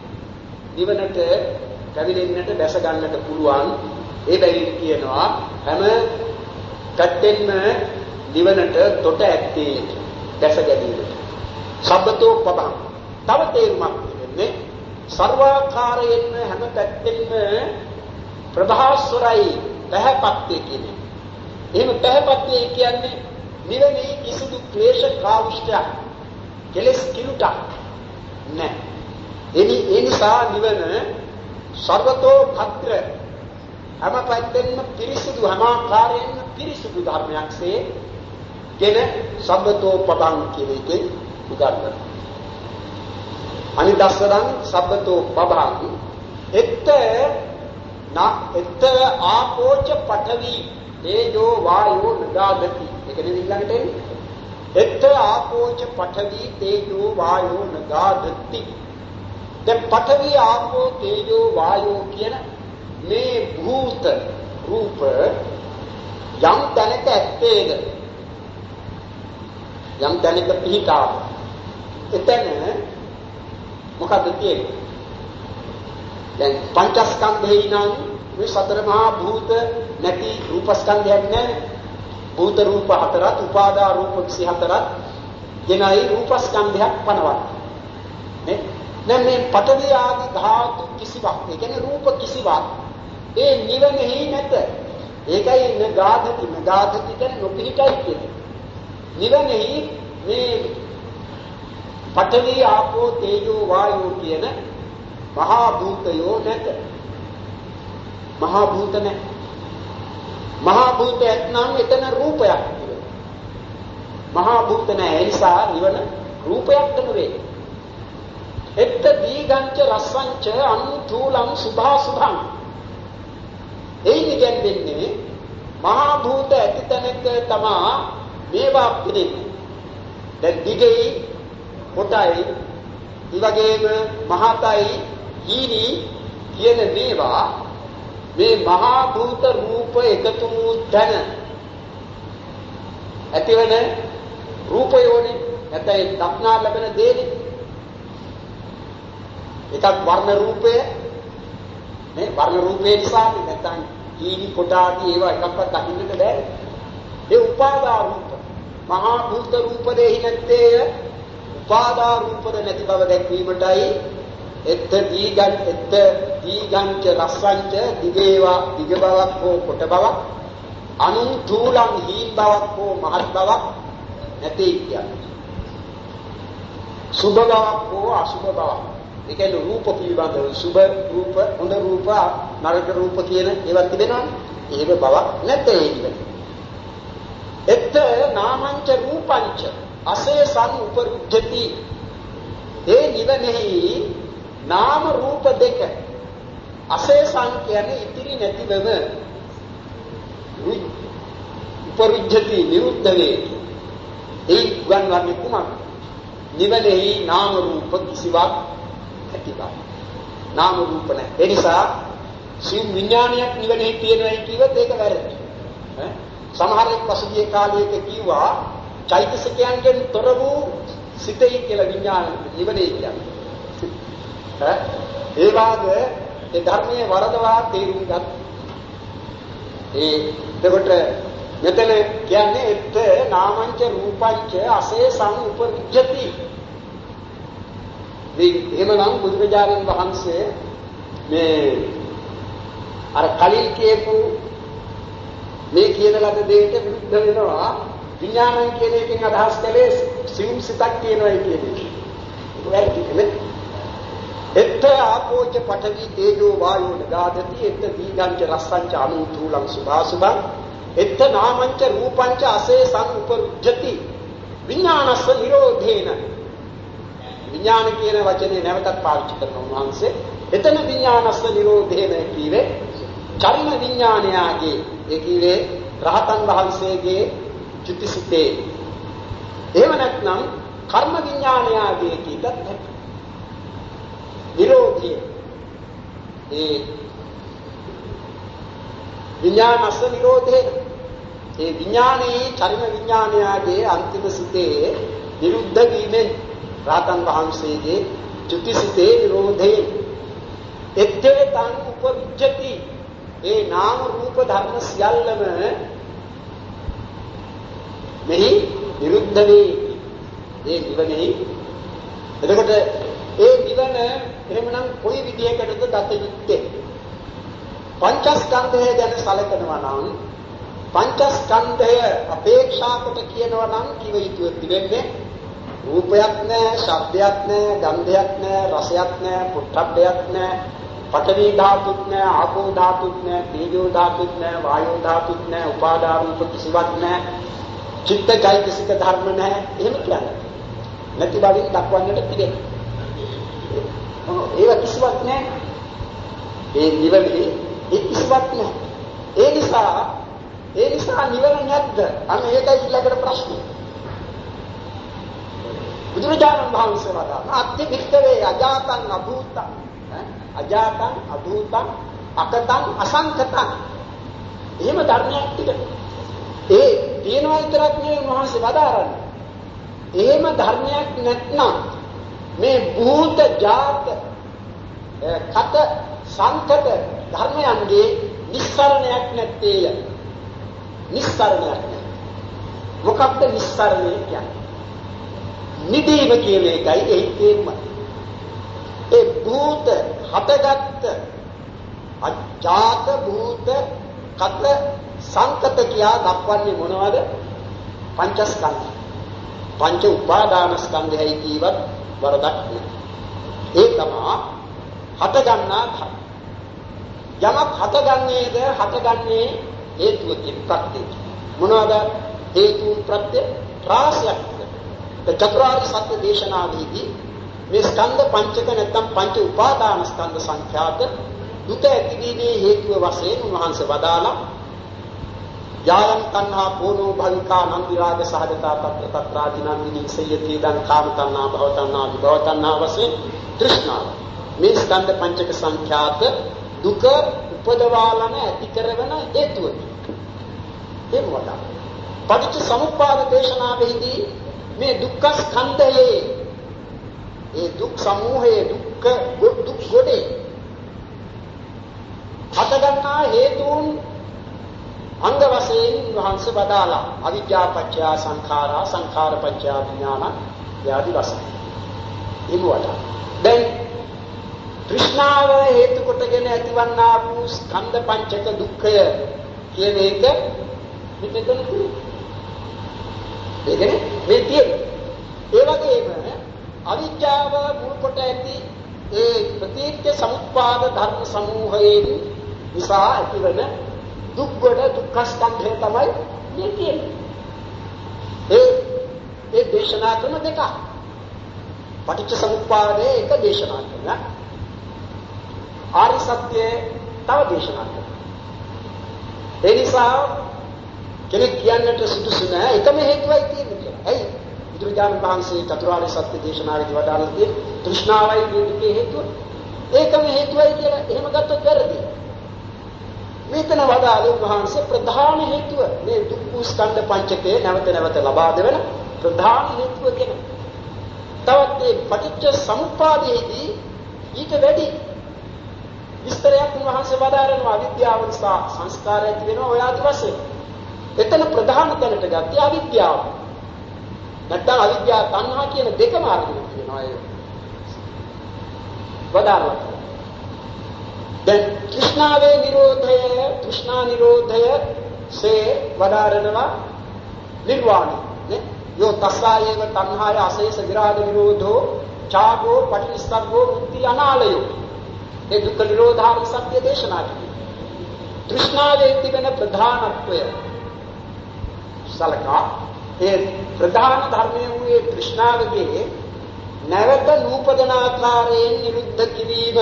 නිවනට පැමිණෙන්නට දැස ගන්නට පුළුවන්. ඒ බැවින් කියනවා හැම පැත්තෙන්ම නිවනට තොට ඇත්තේ දැස ගැනීමට. සබ්බතෝ පදං. තව තේරුමක් දෙන්නේ සර්වාකාරයෙන්ම හැම පැත්තෙන්ම ප්‍රභාස්වරයි පැහැපත්ය කියන්නේ. එහෙම පැහැපත්ය කියන්නේ නිවනේ කිසිදු ක්ලේශ කාවිෂ්ඨයක් කෙලස් කිලුටක් නැහැ. ඒ නිසා නිවන සර්වතෝ භද්‍ර හැම පැත්තෙන්ම පිරිසුදු හැම ආකාරයෙන්ම පිරිසුදු ධර්මයක්සේ කියන සබ්බතෝ පදං කියන එකේ උදාහරණ. අනිදස්සනං සබ්බතෝ පදං එත්ත ආපෝච පඨවි තේජෝ වායෝ නගාදති. ඒක නෙවෙයි ඊළඟට එන්නේ. එත්ත ආපෝච පඨවි තේජෝ වායෝ නගාදති. දැන් පඨවි ආපෝ තේජෝ වායෝ කියන මේ භූත රූප යම් තැනක ඇත්තේද යම් තැනක පිහිටා එතන මොකද තියෙන්නේ? දැන් පංචස්කන්ධේ නම් මේ සතර මහා භූත නැති රූපස්කන්ධයක් නැහැ. භූත රූප හතරත් උපාදා රූප 24ත් genai රූපස්කන්ධයක් පනවන්නේ. දැන් මේ පඨවි ආදී ධාතු කිසිවක්, ඒ කියන්නේ රූප කිසිවක් ඒ නිවනෙහි නැත. ඒකයි නගාධති කියන්නේ නොපිහිටයි කියන්නේ. නිවනෙහි මේ පඨවි ආපෝ තේජෝ වායෝ කියන මහා භූතයෝ නැත. මහා භූත නැහැ. මහා භූතයක් නම් එතන රූපයක් තිබෙනවා. මහා භූත නැහැ. ඒ නිසා නිවන රූපයක් නෙවෙයි. එත්ත දීගංච රස්සංච අනුතූලං සුභාසුභං. එයින් කියන්නේ මහා භූත ඇති තැනක තමා මේවා පිළිගන්නේ. දැන් දිගයි කොටයි ඊවැගේම මහතයි හීනි කියන මේවා මේ මහා භූත රූප එකතු වූ තැන ඇතිවන රූපයෝනේ. නැත්නම් දක්නා ලැබෙන දේනේ. එකක් වර්ණ රූපය නේ, වර්ණ රූපේ නිසා නැත්නම් හීනි කොට ආදී ඒවා එකක්වත් දකින්නට බෑ. ඒ උපාදා රූප මහා භූත රූප දෙහි නැත්තේ උපාදා රූපද නැති බව දැක්වීමටයි එත්ත දීගංච රස්සංච දිගේවා දිග බවක් හෝ කොට බවක් අනුතූලං හීන් බවක් හෝ මහත් බවක් නැති කියන්නේ. සුභ බවක් හෝ අසුභ බවක්. ඒ කියන්නේ රූප පිළිබඳව සුභ රූප, හොඳ රූප, නරක රූප කියන ඒවා තිබෙනවානේ. ඒක බවක් නැත්තේ කියන්නේ. එත්ත නාමංච රූපංච අසේසං උපරුද්ධති. ඒ නිවනෙහි නාම රූප දෙක අසේසං කියන්නේ ඉතිරි නැතිවම උපරිජ්ජති නිරුද්ධ වේ. ඒ ගන්වන්නේ කුමක්? නිවනෙහි නාම රූප කිසිවක් නැති බව. නාම රූප නැහැ. ඒ නිසා සිව් විඥානයක් නිවනෙහි තියෙනයි කියවත් ඒක වැරදි. සමහරෙක් පසුගිය කාලයක කිව්වා චෛතසිකයන්ගෙන් තොර වූ සිතයි කියලා විඥාන නිවනේ කියන්නේ. ඒ වාගේ ඒ ධර්මයේ වරදවා තේරුම් ගන්න. එතකොට මෙතන කියන්නේ එත් නාමංච රූපංච අසේසං උපරිජ්ජති. මේ එහෙමනම් බුදුරජාණන් වහන්සේ මේ අර කලින් කියපු මේ කියන ලද දෙයට විරුද්ධ වෙනවා. විඥානය කියන එකෙන් අදහස් කළේ සිවුම් සිතක් කියනවා කියන එක. ඒකයි එත්ත ආපෝච පඨවි තේජෝ වායෝ නගාදති එත්ත දීගංච රස්සංච අනුතූලං සුභාසුභං එත්ත නාමංච රූපංච අසේසං උපරුජ්ජති විඥානස්ස නිරෝධේන. විඥාන කියන වචනේ නැවතත් පාවිච්චි කරන උන්වහන්සේ එතන විඥානස්ස නිරෝධේන කීවේ චර්ම විඥානයාගේ ඒ කීවේ රහතන් වහන්සේගේ චුතිසිතේ. එහෙම නැත්නම් කර්ම විඥානයාගේ කීතත් නිරෝධය. ඒ විඥානස්ස නිරෝධේ ඒ විඥානයේ චර්ම විඥානයාගේ අන්තිම සිතේ නිරුද්ධ වීමෙන් රහතන් වහන්සේගේ චුතිසිතේ නිරෝධේ එත්තේ තං උපවිජ්ජති. ඒ නාම රූප ධර්ම සියල්ලම මෙහි විරුද්ධ වේ. ඒ නිවනේ එතකොට ඒ නිවන එහෙමනම් කොයි විදිහකටද දත යුත්තේ? පංචස්කන්ධය ගැන සැලකනවා නම් පංචස්කන්ධය අපේක්ෂා කොට කියනවා නම් කිව යුතුව තිබෙන්නේ රූපයක් නැහැ, ශබ්දයක් නැහැ, ගන්ධයක් නැහැ, රසයක් නැහැ, පුට්ඨබ්බයක් නැහැ, පඨවි ධාතුත් නැහැ, ආපෝ ධාතුත් නැහැ, තේජෝ ධාතුත් නැහැ, වායෝ ධාතුත් නැහැ, උපාදාන රූප කිසිවක් නැහැ, චිත්ත චෛතසික ධර්ම නැහැ. එහෙම කියන්නේ නැති බවින් දක්වන්නට පිළිගන්න. ඒව කිසිවක් නැහැ. ඒ නිවනේ ඒ කිසිවක් නැහැ. ඒ නිසා නිවන නැද්ද? අන්න ඒකයි ඊළඟට ප්‍රශ්නේ. බුදුරජාණන් වහන්සේ වදාළා අත්ති වික්තවේ අජාතං අභූතං අජාතං අභූතං අකතං අසංකතං. එහෙම ධර්මයක් තිබෙන. ඒ තියෙනවා විතරක් නෙවෙයි උන්වහන්සේ වදාරන්නේ. එහෙම ධර්මයක් නැත්නම් මේ භූත ජාත කත සංකත ධර්මයන්ගේ නිස්සරණයක් නැත්තේය. නිස්සරණයක් නැහැ. මොකක්ද නිස්සරණය කියන්නේ? නිදීම කියන එකයි එහි තේරුම. ඒ භූත හටගත් අජාත භූත කත සංකත කියා දක්වන්නේ මොනවද? පංචස්කන්ධ. පංච උපාදාන ස්කන්ධයයි කියවත් වරදක් නෑ. ඒ තමයි හටගන්නා ධර්ම. යමක් හටගන්නේද හටගන්නේ හේතුවකින් ප්‍රත්‍යයෙන්. මොනවාද හේතුන් ප්‍රත්‍ය? රාශියක්. චතුරාර්ය සත්‍ය දේශනාවේදී මේ ස්කන්ධ පංචක නැත්නම් පංච උපාදාන ස්කන්ධ සංඛ්‍යාත දුක ඇතිවීමේ හේතුව වශයෙන් උන්වහන්සේ වදාලා යායන් තණ්හා පෝනෝ භවිකා නන්දි රාග සහගතා තත්ත්ව තත්‍රාදීනන්දිනී සයති දන් කාම තණ්හා භව තණ්හා විභව තණ්හා වශයෙන් තෘෂ්ණාව මේ ස්කන්ධ පංචක සංඛ්‍යාත දුක උපදවාලන ඇති කරන හේතුව. ඒ වඩා පටිච්ච සමුප්පාද දේශනාවෙහිදී මේ දුක්ඛ ස්කන්ධයේ ඒ දුක් සමූහයේ දුක් ගොඩේ හටගන්නා හේතුන් අංග වශයෙන් වහන්සේ වදාලා අවිද්‍යා පත්‍ය සංඛාරා සංඛාර පත්‍ය විඥාන යাদি වශයෙන්. ඒවට දැන් තෘෂ්ණාව හේතු කොටගෙන ඇතිවන්නා වූ ස්කන්ධ පංචක දුක්ඛය කියන එක මෙතන ඒකනේ මේ තියෙන්නේ. ඒ වගේම අවිද්‍යාව මුල් කොට ඇති ඒ ප්‍රතිත්‍ය සමුප්පාද ධර්ම සමූහයෙන් නිසා ඇතිවන දුක් ගොඩ දුක්ඛ ස්කන්ධය තමයි මේ කියන්නේ. ඒ දේශනා කරන දෙක. පටිච්ච සමුප්පාදයේ එක දේශනා කරනවා. ආරි සත්‍යයේ තව දේශනා කරනවා. ඒ නිසා කෙනෙක් කියන්නට සුදුසු නෑ එකම හේතුවයි තියෙන්නේ කියලා. ඇයි? බුදුරජාණන් වහන්සේ චතුරාර්ය සත්‍ය දේශනාවේදී වදාළා තියෙන්නේ තෘෂ්ණාවයි මේ දුකේ හේතුව. ඒකම හේතුවයි කියලා එහෙම ගත්තොත් වැරදි. මේතන වදාළේ වහන්සේ ප්‍රධාන හේතුව මේ දුක් ස්කන්ධ පංචකය නැවත නැවත ලබා දෙවන ප්‍රධාන හේතුව කියන. තවත් මේ පටිච්ච සමුප්පාදයේදී ඊට වැඩි විස්තරයක් වහන්සේ වදාරනවා අවිද්‍යාව නිසා සංස්කාරය ඇති වෙනවා ඔය ආදි වශයෙන්. එතන ප්‍රධාන තැනට ගත්තේ අවිද්‍යාව. නැත්නම් අවිද්‍යාව තණ්හා කියන දෙකම අරගෙන තියෙනවා ඒ. වදාරනවා. දැන් තෘෂ්ණාවේ නිරෝධය තෘෂ්ණා නිරෝධය සේ වදාරනවා නිර්වාණය නේ යෝ තස්සායේව තණ්හාය අශේෂ විරාග නිරෝධෝ චාගෝ පටිනිස්සග්ගෝ මුක්ති අනාලයෝ ඒ දුක්ඛ නිරෝධාරි සත්‍ය දේශනා කරනවා. තෘෂ්ණාවේ තිබෙන ප්‍රධානත්වය සලකා ඒ ප්‍රධාන ධර්මයේ වූ තෘෂ්ණාවගේ නැවත නූපදන ආකාරයෙන් නිරුද්ධ කිරීම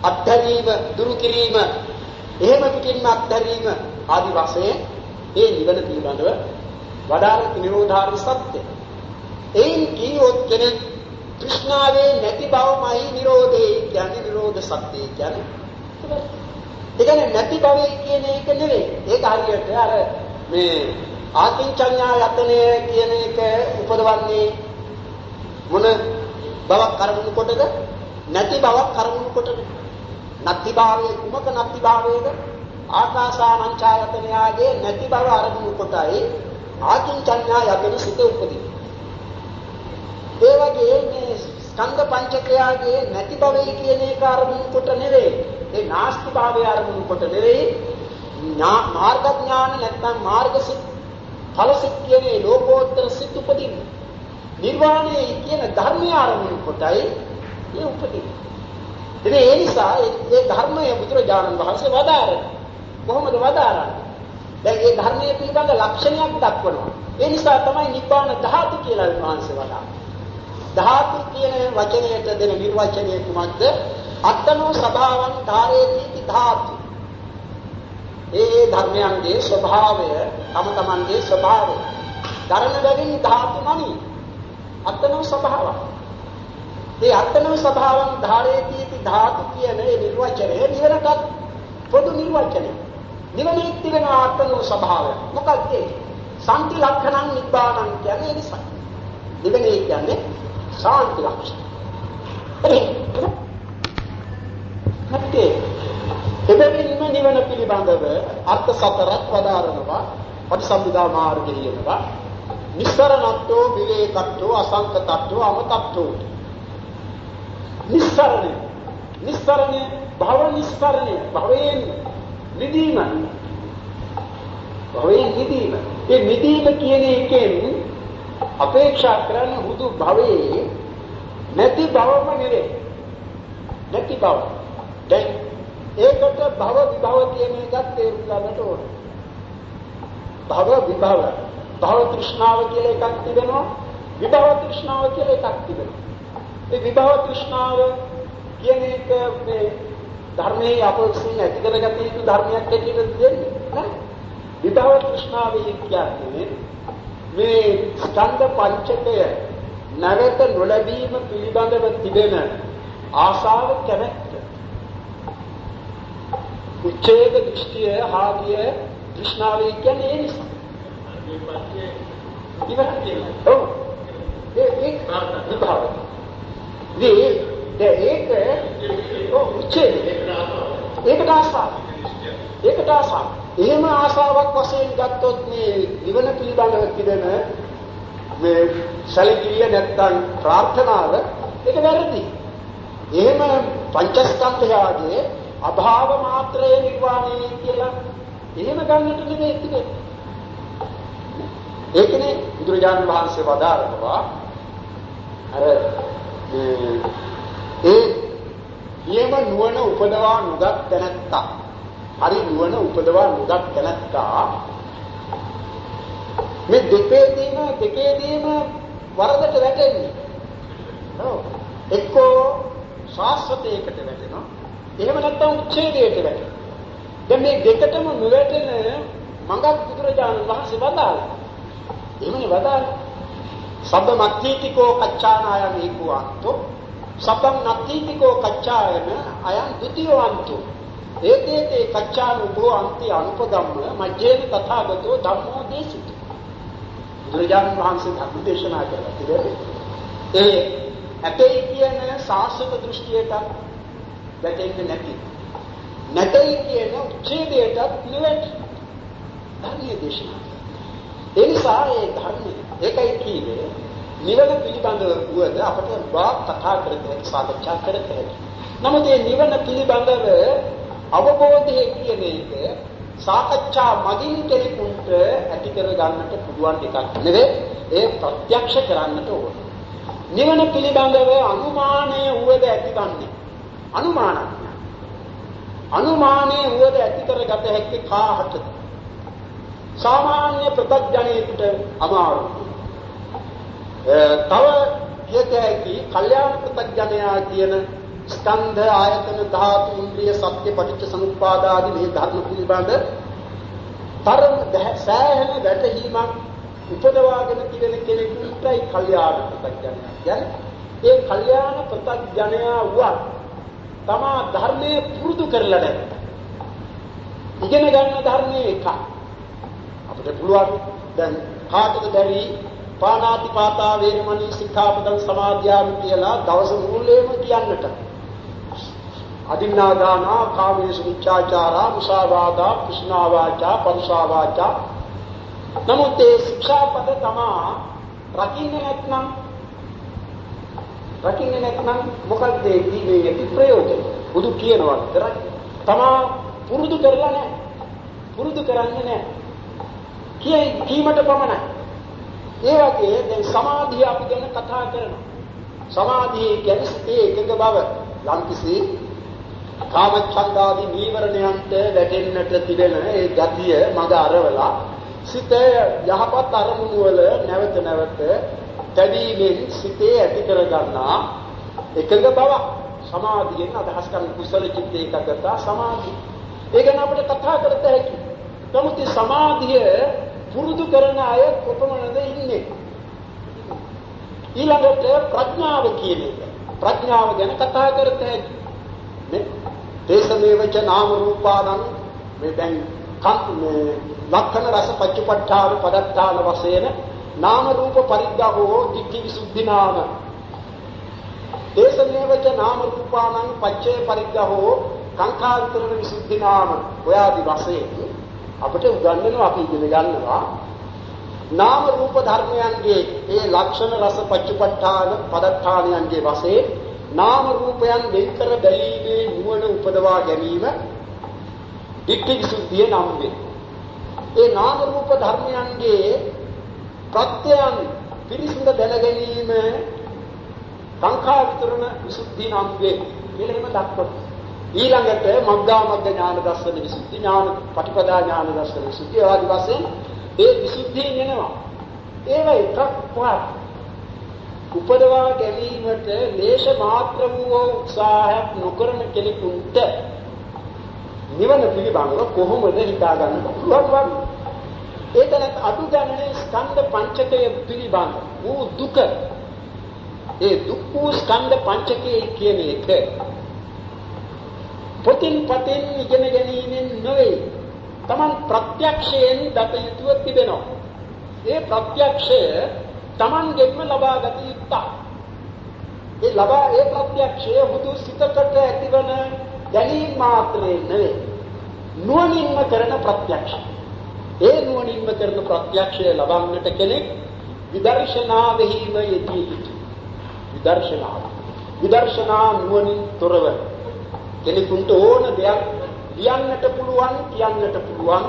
අත්හැරීම දුරු කිරීම එහෙම පිටින්ම අත්හැරීම ආදි වශයෙන් ඒ නිවන පිළිබඳව වඩාත් නිරෝධාරි සත්‍ය. එයින් කීවොත් කෙනෙක් තෘෂ්ණාවේ නැති බවමයි නිරෝධේ කියන්නේ නිරෝධ සත්‍ය කියන්නේ. ඒ කියන්නේ නැති බව කියන එක නෙවෙයි. ඒක හරියට අර මේ ආකින්චඤ්ඤා යතනය කියන එක උපදවන්නේ මොන බවක් කරමුණු කොටද? නැති බවක් කරමුණු කොටද? නැති භාවයේ කුමක නැති භාවයේද? ආකාසානංචායතනයාගේ නැති බව අරමුණු කොටයි ආකින්චඤ්ඤා යතන සිත උපදින. ඒ වගේ මේ ස්කන්ධ පංචකයාගේ නැති භවයේ කියන එක අරමුණු කොට නෙවෙයි. ඒ නාස්ති භාවයේ අරමුණු කොට නෙවෙයි. මාර්ග ඥාන නැත්නම් මාර්ගසිත ඵලසිත කියන ලෝකෝත්තර සිත් උපදින. නිර්වාණය කියන ධර්මය අරමුණු කොටයි ඒ උපදින. ඉතින් ඒ නිසා ඒ ධර්මයේ බුදුරජාණන් වහන්සේ වදාරන කොහොමද වදාරන්නේ? දැන් මේ ධර්මයේ පිළිබඳ ලක්ෂණයක් දක්වනවා. ඒ නිසා තමයි නිබ්බාන ධාතු කියලා වහන්සේ වදාරන්නේ. ධාතු කියන වචනයට දෙන නිර්වචනය කුමක්ද? අත්තනෝ ස්වභාවං ධාරේති ධාතු. ඒ ධර්මයන්ගේ ස්වභාවය තම තමන්ගේ ස්වභාවය ධර්ම බැවින් ධාතු නමි. අත්තනෝ ස්වභාවං. ඒ අත්තනෝ ස්වභාවං ධාරේති ධාතු කියන ඒ නිර්වචනය නිවනට පොදු නිර්වචනය. නිවනේ තිබෙන අත්තනෝ ස්වභාවය මොකක්ද? සම්ති ලක්ෂණං නිබ්බාණං කියන්නේ නිසා. නිවනේ කියන්නේ සාන්ති ලක්ෂණ. නැත්තේ එබැවින්ම නිවන පිළිබඳව අර්ථ සතරක් වදාරනවා. පටිසම්භිදා මාර්ගය කියනවා. නිස්සරණත්වෝ විවේකත්වෝ අසංකතත්වෝ අමතත්වෝ. නිස්සරණය නිස්සරණය භව නිස්සරණය භවයෙන් නිදීම භවයෙන් නිදීම. ඒ නිදීම කියන එකෙන් අපේක්ෂා කරන හුදු භවයේ නැති බවම නෙවේ. නැති බව. දැන් ඒකට භව විභව කියන එකත් තේරුම් ගන්නට ඕන. භව විභව. භව තෘෂ්ණාව කියලා එකක් තිබෙනවා. විභව තෘෂ්ණාව කියලා එකක් තිබෙනවා. ඒ විභව තෘෂ්ණාව කියන එක මේ ධර්මයේ අපෝක්ෂින් ඇති කරගත යුතු ධර්මයක් හැටියට දෙන්නේ නෑ. විභව තෘෂ්ණාවේ කියන්නේ මේ ස්කන්ධ පංචකය නැවත නොලැබීම පිළිබඳව තිබෙන ආශාව කැමැත්ත. උච්ඡේද දෘෂ්ටිය හාගිය තෘෂ්ණාවේ කියන්නේ ඒ නිසා. ඉවරයි. ඔව්. ඒක විභව. ඒක උච්ඡේද. ඒකට ආශාව. ඒකට ආශාව. එහෙම ආශාවක් වශයෙන් ගත්තොත් මේ නිවන පිළිබඳව තිබෙන මේ සැලකිලිය නැත්තම් ප්‍රාර්ථනාව ඒක වැරදි. එහෙම පංචස්කන්ධයගේ අභාව මාත්‍රය නිර්වාණය කියලා එහෙම ගන්නට නෙමෙයි තිබෙන්නේ. ඒකනේ බුදුරජාණන් වහන්සේ වදාරනවා අර ඒ නියම නුවණ උපදවා නුගත් තැනැත්තා හරි නුවණ උපදවා නුගත් තැනැත්තා මේ දෙකේදීම වරදට වැටෙන්නේ. ඔව්. එක්කෝ ශාස්ත්‍රයකට වැටෙනවා. එහෙම නැත්නම් උච්ඡේදයට වැටෙනවා. දැන් මේ දෙකටම නොවැටෙන මඟක් බුදුරජාණන් වහන්සේ වදාළා. එහෙමනේ වදාළා. සබ්බ මත්ථීතිකෝ කච්චානායම ඒකෝවන්තෝ සබ්බම් නත්ථීතිකෝ කච්චායන අයං ဒ ුතියවන්තෝ ඒකේතේ කච්චාන උභෝ අන්ති අනුපදම්ම මජ්ජේන තථාගතෝ ධම්මෝ දේශිතෝ. බුදුරජාණන් වහන්සේ ධර්ම දේශනා කළා. ඒ ඇතේ කියන සාස්වත දෘෂ්ටියට වැටෙන්නේ නැතේ කියන උච්ඡේදයටත් නෙවෙයි ධර්මයේ දේශනා. ඒ නිසා ඒ ධර්මයේ ඒකයි කියන්නේ නිවන පිළිබඳව වුවද අපට වාක් කතා කරගෙන සාකච්ඡා කරතේ. නමුත් මේ නිවන පිළිබඳව අවබෝධය කියන එක සාකච්ඡා මගින් කෙනෙකුට ඇති කර ගන්නට පුළුවන් එකක් නෙවෙයි. ඒ ප්‍රත්‍යක්ෂ කරන්නට ඕන. නිවන පිළිබඳව අනුමානය වුවද ඇතිවන්නේ අනුමානයේ වුවද ඇති කරගත හැකි කාහටද? සාමාන්‍ය ප්‍රත්‍යඥයෙකුට අමාරුයි. තව යකැයි කල්යාණ ප්‍රත්‍යඥයා කියන ස්කන්ධ ආයතන ධාතු ඉන්ද්‍රිය සත්‍ය පටිච්ච සමුප්පාද ආදී මේ ධර්ම පිළිබඳ තරම් සෑහෙන වැටහීමක් උපදවාගෙන තිබෙන කෙනෙකුටයි කල්යාණ ප්‍රත්‍යඥයා කියන්නේ. ඒ කල්යාණ ප්‍රත්‍යඥයා වුවත් තමා ධර්මයේ පුරුදු කරලා නැහැ. ඉගෙන ගන්න ධර්මයේ එක අපිට පුළුවන් දැන් කාටද බැරි පාණාතිපාතා වේරමණී සික්ඛාපදං සමාදියාමි කියලා දවස මුළුල්ලේම කියන්නට. අදින්නාදානා කාමේසු විචාචාරා මුසාවාදා කුෂ්ණා වාචා පරුෂා වාචා. නමුත් ඒ ශික්ෂාපද තමා රකින්නේ නැත්නම් මොකක්ද ඒ දීමේ ප්‍රයෝජන? බුදු කියනවා විතරයි. තමා පුරුදු කරලා නැහැ. පුරුදු කරන්නේ නැහැ. කීමට පමණයි. ඒ වගේ දැන් සමාධිය අපි ගැන කතා කරනවා. සමාධිය කියන්නේ සිතේ එකඟ බව. යම්කිසි කාමච්ඡන්දාදී නීවරණයන්ට වැටෙන්නට තිබෙන ඒ ගතිය මඟ අරවලා සිත යහපත් අරමුණු වල නැවත නැවත තැබීමෙන් සිතේ ඇති කර ගන්නා එකඟ බව සමාධියෙන් අදහස් කරන කුසල චිත්ත ඒකාග්‍රතාව සමාධිය. ඒ ගැන අපිට කතා කරත හැකි. නමුත් සමාධිය පුරුදු කරන අය කොපමණද ඉන්නේ? ඊළඟට ප්‍රඥාව කියන එක. ප්‍රඥාව ගැන කතා කරත හැකි. නේ? තේසමේවච නාම රූපානං මේ දැන් ලක්ෂණ රස පච්චපට්ඨාන පදත්තාන වශයෙන් නාම රූප පරිග්ගහෝ ditthi visuddhi නාම. තේසමේවච නාම රූපානං පච්චේ පරිග්ගහෝ සංඛාරිතරණ විසුද්ධි නාම. ඔයාදි වශයෙන් අපිට උගන්වනවා අපි ඉගෙන ගන්නවා නාම රූප ධර්මයන්ගේ ඒ ලක්ෂණ රස පච්චපට්ඨාන පදත්තානයන්ගේ වශයෙන් නාම රූපයන් වෙන්කර බැලීමේ නුවණ උපදවා ගැනීම ditthi visuddhiය නම් වේ. ඒ නාම රූප ධර්මයන්ගේ ප්‍රත්‍යයන් පිරිසිඳ දැන ගැනීම සංඛාර විතරණ විසුද්ධි නම් වේ කියලා එහෙම දක්වනවා. ඊළඟට මග්ගා මග්ග ඥාන දර්ශන විසුද්ධි ඥාන පටිපදා ඥාන දර්ශන විසුද්ධි ආදි වශයෙන් ඒ විසුද්ධිය වෙනවා. ඒව එකක්වත් උපදවා ගැනීමට ලේෂ මාත්‍ර වූ උත්සාහයක් නොකරන කෙනෙකුට නිවන පිළිබඳව කොහොමද හිතා ගන්න පුළුවන්? ඒතනත් අඩු ගණනේ ස්කන්ධ පංචකය පිළිබඳ වූ දුක ඒ දුක් වූ ස්කන්ධ පංචකය කියන එක පොතින් පතෙන් ඉගෙන ගැනීමෙන් නොවේ. Taman ප්‍රත්‍යක්ෂයෙන් දත යුතුව තිබෙනවා. ඒ ප්‍රත්‍යක්ෂය Tamanගෙන්ම ලබා ගත යුතුයි. ඒ ප්‍රත්‍යක්ෂය හුදු සිතකට ඇතිවන දැනීම මාත්‍රේ නෙවේ. නුවණින්ම කරන ප්‍රත්‍යක්ෂය. ඒ නුවණින්ම කරන ප්‍රත්‍යක්ෂය ලබන්නට කෙනෙක් විදර්ශනාවෙහිම යෙදී යුතුයි. විදර්ශනා නුවණින් තොරව කෙනෙකුට ඕන දෙයක් කියන්නට පුළුවන්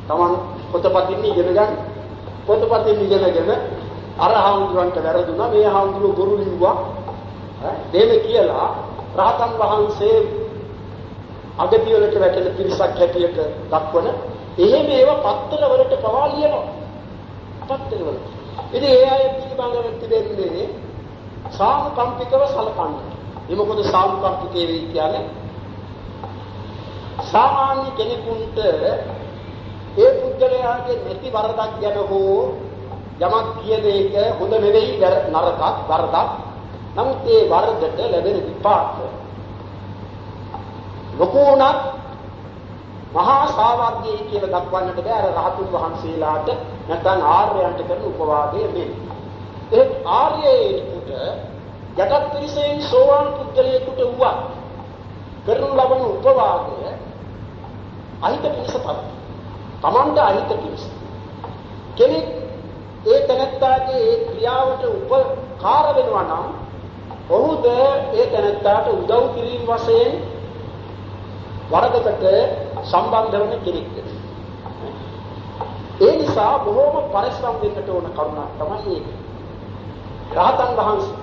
තමන් පොතපතින් ඉගෙන ගන්න. පොතපතින් ඉගෙනගෙන අර හාමුදුරන්ට වැරදුනා මේ හාමුදුරුවෝ බොරු ලිව්වා දෙම කියලා රහතන් වහන්සේ අගතිය වලට වැටෙන පිරිසක් හැටියට දක්වන එහෙම ඒවා පත්තර වලට පවා ලියනවා. පත්තර වල. ඉතින් ඒ අය පිළිබඳව තිබෙන්නේ සාමකම්පිකව සලකන්න. ඒ මොකද සාමකම්පිකේ වෙයි කියන්නේ සාමාන්‍ය කෙනෙකුට ඒ පුද්ගලයාගේ නැති වරදක් ගැන හෝ යමක් කියන එක හොඳ නෙවෙයි නරකක් වරදක්. නමුත් ඒ වරදට ලැබෙන විපාක ලොකුණක් මහා සාවර්ග්‍යයි කියලා දක්වන්නට බෑ. අර රහතුන් වහන්සේලාට නැත්නම් ආර්යයන්ට කරන උපවාදයේ මෙන්න. ඒ ආර්යයෙකුට යටත් පිරිසෙන් සෝවාන් පුද්ගලයෙකුට වුණා කරනු ලබන උපවාදය අහිත පිරිසපත්. තමන්ට අහිත පිරිස. කෙනෙක් ඒ තැනැත්තාගේ ඒ ක්‍රියාවට උපකාර වෙනවා නම් ඔහුද ඒ තැනැත්තාට උදව් කිරීම වශයෙන් වරදකට සම්බන්ධ වෙන කෙනෙක්. ඒ නිසා බොහෝම පරිස්සම් වෙන්නට ඕන කරුණක් තමයි ඒක. රහතන් වහන්සේ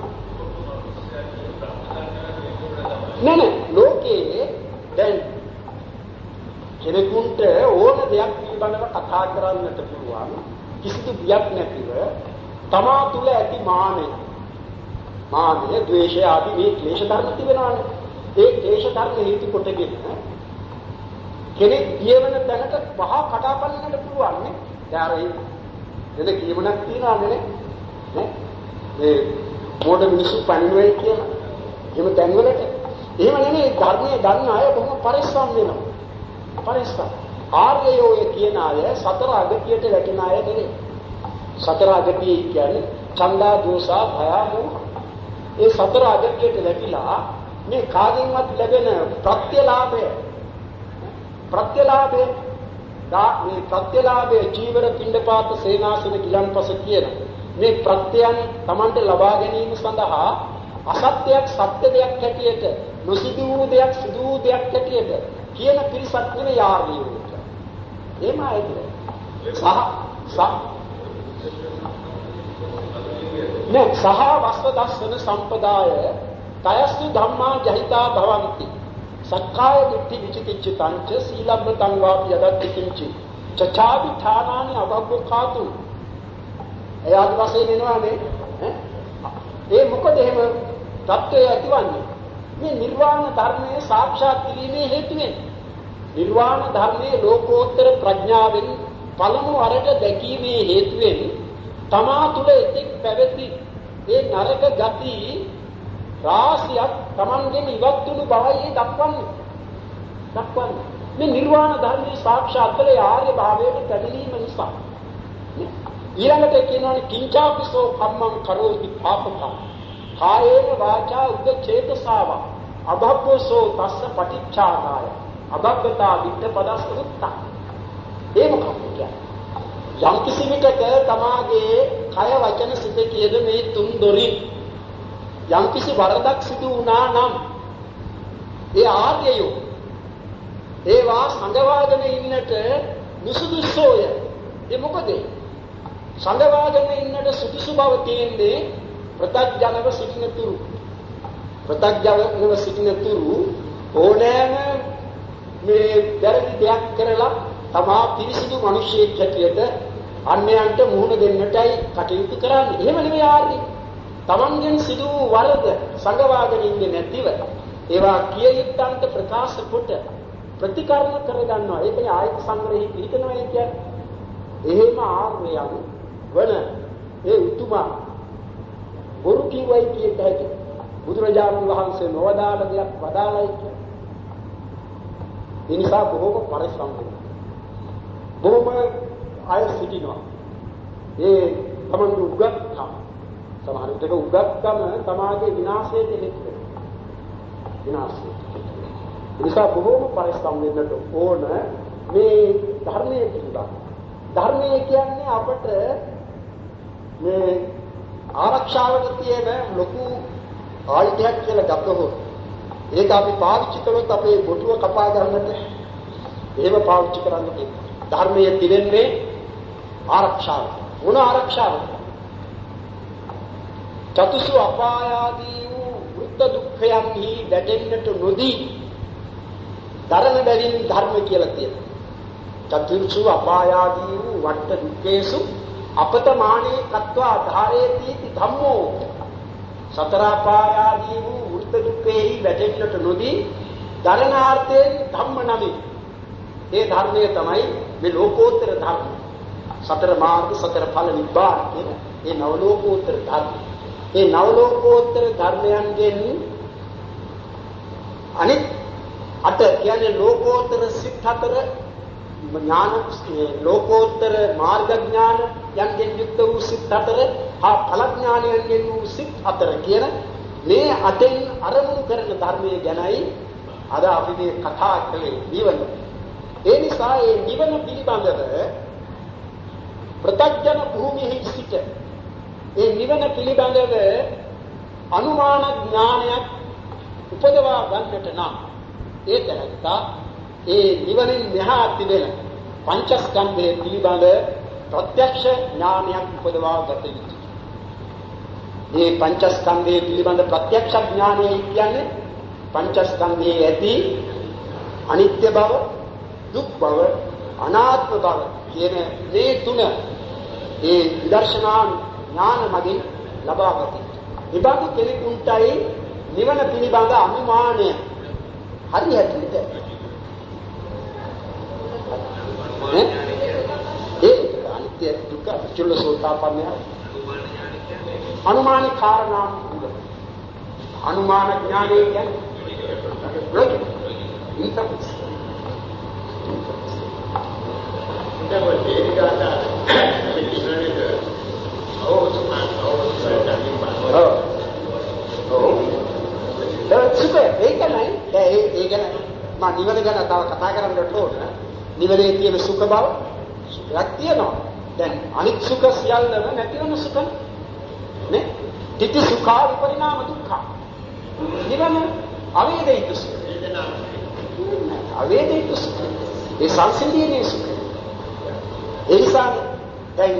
නෑ ලෝකයේ දැන් කෙනෙකුට ඕන දෙයක් පිළිබඳව කතා කරන්නට පුළුවන් කිසිදු බියක් නැතිව තමා තුළ ඇති මානය, ද්වේෂය ආදී මේ ක්ලේශ ධර්ම තිබෙනවානේ. ඒ ක්ලේශ ධර්ම හේතු කොටගෙන කෙනෙක් ජීවන තැනට පහ කඩාපන්නට පුළුවන් නේ. දැන් අර එද කියමනක් තියනවානේ නේ. මේ මොඩ මිනිස්සු පණිනුයි කියන එහෙම තැන්වලට එහෙම නෙමෙයි ධර්මයේ දන්න අය බොහොම පරිස්සම් වෙනවා. පරිස්සම්. ආර්යයෝ කියන අය සතර අගතියට වැටෙන අය නෙමෙයි. සතර අගතිය කියන්නේ ඡන්දා දෝසා භය මොහ. ඒ සතර අගතියට වැටිලා මේ කාගෙන්වත් ලැබෙන ප්‍රත්‍යලාභය මේ ප්‍රත්‍යලාභයේ ජීවර පිණ්ඩපාත සේනාසන ගිලන්පස කියන මේ ප්‍රත්‍යයන් Tamante ලබා ගැනීම සඳහා අසත්‍යයක් සත්‍ය දෙයක් හැටියට නොසිදු වූ දෙයක් සිදු වූ දෙයක් හැටියට කියන පිරිසක් නෙවෙයි ආර්යයෝ. එහෙම ආයිද? සහ වස්ස දස්සන සම්පදාය තයස්සු ධම්මා ජහිතා භවಂತಿ සක්කාය දිට්ඨි විචිකිච්ඡතංච සීලබ්බතං වාපි යදත්ති කිංචි චචාවි ඨානානි අවබ්බකාතු. එයාද වශයෙන් එනවානේ. ඒ මොකද එහෙම தත්ත්වය ඇතිවන්නේ මේ නිර්වාණ ධර්මයේ සාක්ෂාත් කිරීමේ හේතුවෙන්. නිර්වාණ ධර්මයේ ලෝකෝත්තර ප්‍රඥාවෙන් පළමු වරට දැකීමේ හේතුවෙන් තමා තුළ එතෙක් පැවති ඒ නරක ගති රාශියක් Tamanගෙන් ඉවත් වුණු බවයි දක්වන්නේ. මේ නිර්වාණ ධර්මයේ සාක්ෂාත් කළ ආර්ය භාවයට පැමිණීම නිසා. ඊළඟට කියනවානේ කිංචාපිසෝ කම්මං කරෝති පාපකම් කායේන වාචා උද්දචේතසාව අභග්ගසෝ තස්ස පටිච්චාදාය අභග්ගතා විත්ත පදස්කෘත්තා. ඒ මොකක්ද කියන්නේ? යම් කිසි විටක තමාගේ කය වචන සිත කියද මේ තුන් දොරින් යම් කිසි වරදක් සිදු වුණා නම් ඒ ආර්යයෝ ඒවා සංගවාගෙන ඉන්නට නුසුදුසෝය. ඒ මොකද සංගවාගෙන ඉන්නට සුදුසු බව තියෙන්නේ ප්‍රත්‍යඥව සිටින තුරු ඕනෑම මේ වැරදි දෙයක් කරලා තමා පිරිසිදු මිනිසෙක් හැටියට අන්‍යයන්ට මුහුණ දෙන්නටයි කටයුතු කරන්නේ. එහෙම නෙවෙයි ආර්ය. Tamangen සිදු වරද සංගවාගෙන ඉන්නේ නැතිව ඒවා කිය යුත්තන්ට ප්‍රකාශ කොට ප්‍රතිකර්ම කරගන්නවා. ඒකනේ ආයත සංග්‍රහී පිළිතනවා කියන්නේ. එහෙම ආර්යයන් වන ඒ උතුමා බොරු කිව්වයි කියත හැකි. බුදුරජාණන් වහන්සේ නොවදාළ දෙයක් වදාළයි කියන්නේ. ඒ නිසා බොහෝම පරිස්සම් වෙන්න. බොහෝම අය සිටිනවා. ඒ Taman උගත්කම සමහර විටක උගත්කම තමාගේ විනාශයට හේතු වෙනවා. විනාශය. ඒ නිසා බොහෝම පරිස්සම් වෙන්නට ඕන මේ ධර්මයේ පිළිබඳ. ධර්මය කියන්නේ අපට මේ ආරක්ෂාවට තියෙන ලොකු ආයුධයක් කියලා ගත්තොත් ඒක අපි පාවිච්චි කළොත් අපේ බොටුව කපා ගන්නට එහෙම පාවිච්චි කරන්න තියෙනවා. ධර්මයේ තිබෙන්නේ ආරක්ෂාව. මොන ආරක්ෂාවද? චතුසු අපායාදී වූ වෘත්ත දුක්ඛයන්හි වැටෙන්නට නොදී ධර්ම බැවින් ධර්ම කියලා තියෙනවා. චතුර්සු අපායාදී වූ වට්ට දුක්ඛේසු අපතමානේ කତ୍වා ධාරේති ධම්මෝ. සතර අපායාදී වූ වෘත්ත දුක්ඛෙහි වැටෙන්නට නොදී ධර්මාර්ථයෙන් ධම්ම නමි. ඒ ධර්මයේ තමයි මේ ලෝකෝත්තර ධර්ම සතර මාර්ග සතර ඵල නිබ්බාන කියන මේ නව ලෝකෝත්තර ධර්ම. මේ නව ලෝකෝත්තර ධර්මයන්ගෙන් අනිත් අට කියන්නේ ලෝකෝත්තර සිත් හතර ඥාන ලෝකෝත්තර මාර්ග ඥාන යන්ගෙන් යුක්ත වූ සිත් හතර හා ඵල ඥානයෙන් වූ සිත් හතර කියන මේ අටෙන් අරමුණු කරන ධර්මයේ ගැනයි අද අපි මේ කතා කළේ නිවන. ඒ නිසා මේ නිවන පිළිබඳව ප්‍රත්‍යඥ භූමියෙහි සිට ඒ නිවන පිළිබඳව අනුමාන ඥානයක් උපදවා ගන්නට නම් ඒ තැනත්තා ඒ නිවනින් මෙහා තිබෙන පංචස්කන්ධයේ පිළිබඳ ප්‍රත්‍යක්ෂ ඥානයක් උපදවා ගත යුතුයි. මේ පංචස්කන්ධයේ පිළිබඳ ප්‍රත්‍යක්ෂ ඥානය කියන්නේ පංචස්කන්ධයේ ඇති අනිත්‍ය බව, දුක් බව, අනාත්ම බව කියන මේ තුන ඒ විදර්ශනා ඥාන මගින් ලබා ගත යුතුයි. විභාග කෙනෙකුටයි නිවන පිළිබඳ අනුමානය හරියට ඒ අනිත්‍ය දුක චුල්ලසෝතාපන්නය අනුමාන කාරණා අනුමාන ඥානය කියන්නේ මා නිවන ගැන තව කතා කරන්නට ඕන. නිවනේ තියෙන සුඛ බව සුඛයක් තියෙනවා. දැන් අනිත් සුඛ සියල්ලම නැති වෙන සුඛ නේ. තිති සුඛා විපරිණාම දුක්ඛ. නිවන අවේදිත සුඛ. අවේදිත සුඛ. ඒ සංසිඳීමේ සුඛ. ඒ නිසා දැන්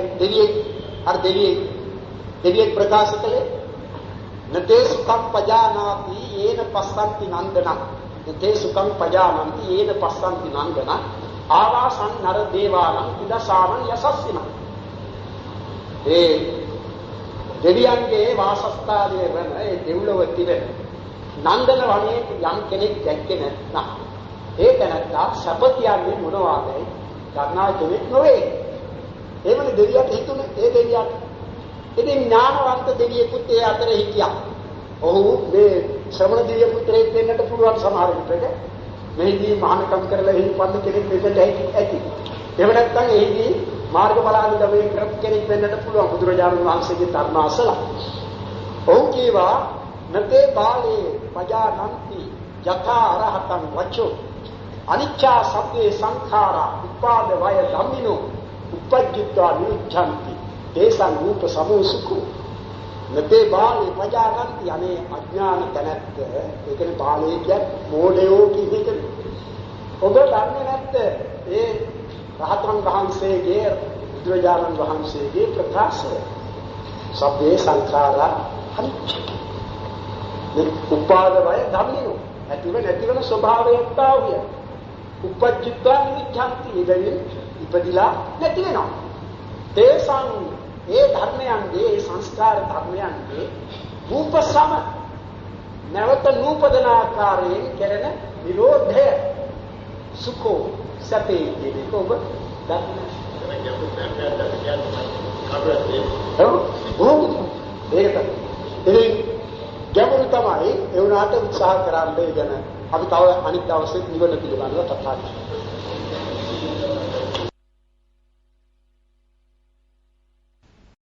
දෙවියෙක් ප්‍රකාශ කළේ නතේ සුඛං පජානාති යේන පස්සන්ති නන්දනං නතේ සුඛං පජානන්ති යේන පස්සන්ති නන්දනං ආවාසං නර දේවානං උදසාවං යසස්සිනං. ඒ දෙවියන්ගේ වාසස්ථානයේ වන ඒ දෙව්ලොව තිබෙන නන්දන වනයේ යම් කෙනෙක් දැක්කේ නැත්නම් ඒ තැනත්තා සැප කියන්නේ මොනවාදයි ගන්නා කෙනෙක් නොවේ. එවනේ දෙවියන්ට හිතුනේ ඒ දෙවියන් ඉතින් ඥානවන්ත දෙවියෙකුත් ඒ අතර හිටියා. ඔහු මේ ශ්‍රමණ දිව්‍ය පුත්‍රයෙක් වෙන්නට පුළුවන් සමහර විටක. මෙහිදී මහානකම් කරලා එහි පන්දු කෙනෙක් වෙන්නට ඇති. එහෙම නැත්නම් එහිදී මාර්ගඵලානුගමනය කරපු කෙනෙක් වෙන්නට පුළුවන් බුදුරජාණන් වහන්සේගේ ධර්ම අසලා. ඔහු කීවා නතේ බාලේ පජානන්ති යථා අරහතං වචෝ අනිච්චා සබ්බේ සංඛාරා උපාද වය ධම්මිනෝ උපජ්ජිත්වා නිරුද්ධಂತಿ තේසං රූප සමෝසුකෝ නතේ බාලේ පජානන්ති අනේ අඥාන තැනැත්ත ඒ කියන්නේ බාලේ කියන්නේ මෝඩයෝ කියන එක. ඔබ දන්නේ නැත්ද ඒ රහතන් වහන්සේගේ බුදුරජාණන් වහන්සේගේ ප්‍රකාශය සබ්බේ සංඛාරා අනිච්ච උපාද වය ධම්මිනෝ ඇතිව නැතිවන ස්වභාවයක් තාවිය උපජ්ජිත්වා නිරුද්ධಂತಿ ඉදෙන් ඉපදිලා නැති වෙනවා. තේසං ඒ ධර්මයන්ගේ ඒ සංස්කාර ධර්මයන්ගේ රූප සම නැවත නූපදන ආකාරයෙන් කෙරෙන විරෝධය සුඛෝ සතේ කියනක ඔබ දන්නේ. ඉතින් ගැඹුරු තමයි ඒ වුණාට උත්සාහ කරන්නේ ගැන අපි තව අනිත් දවසේ නිවන පිළිබඳව කතා කරමු.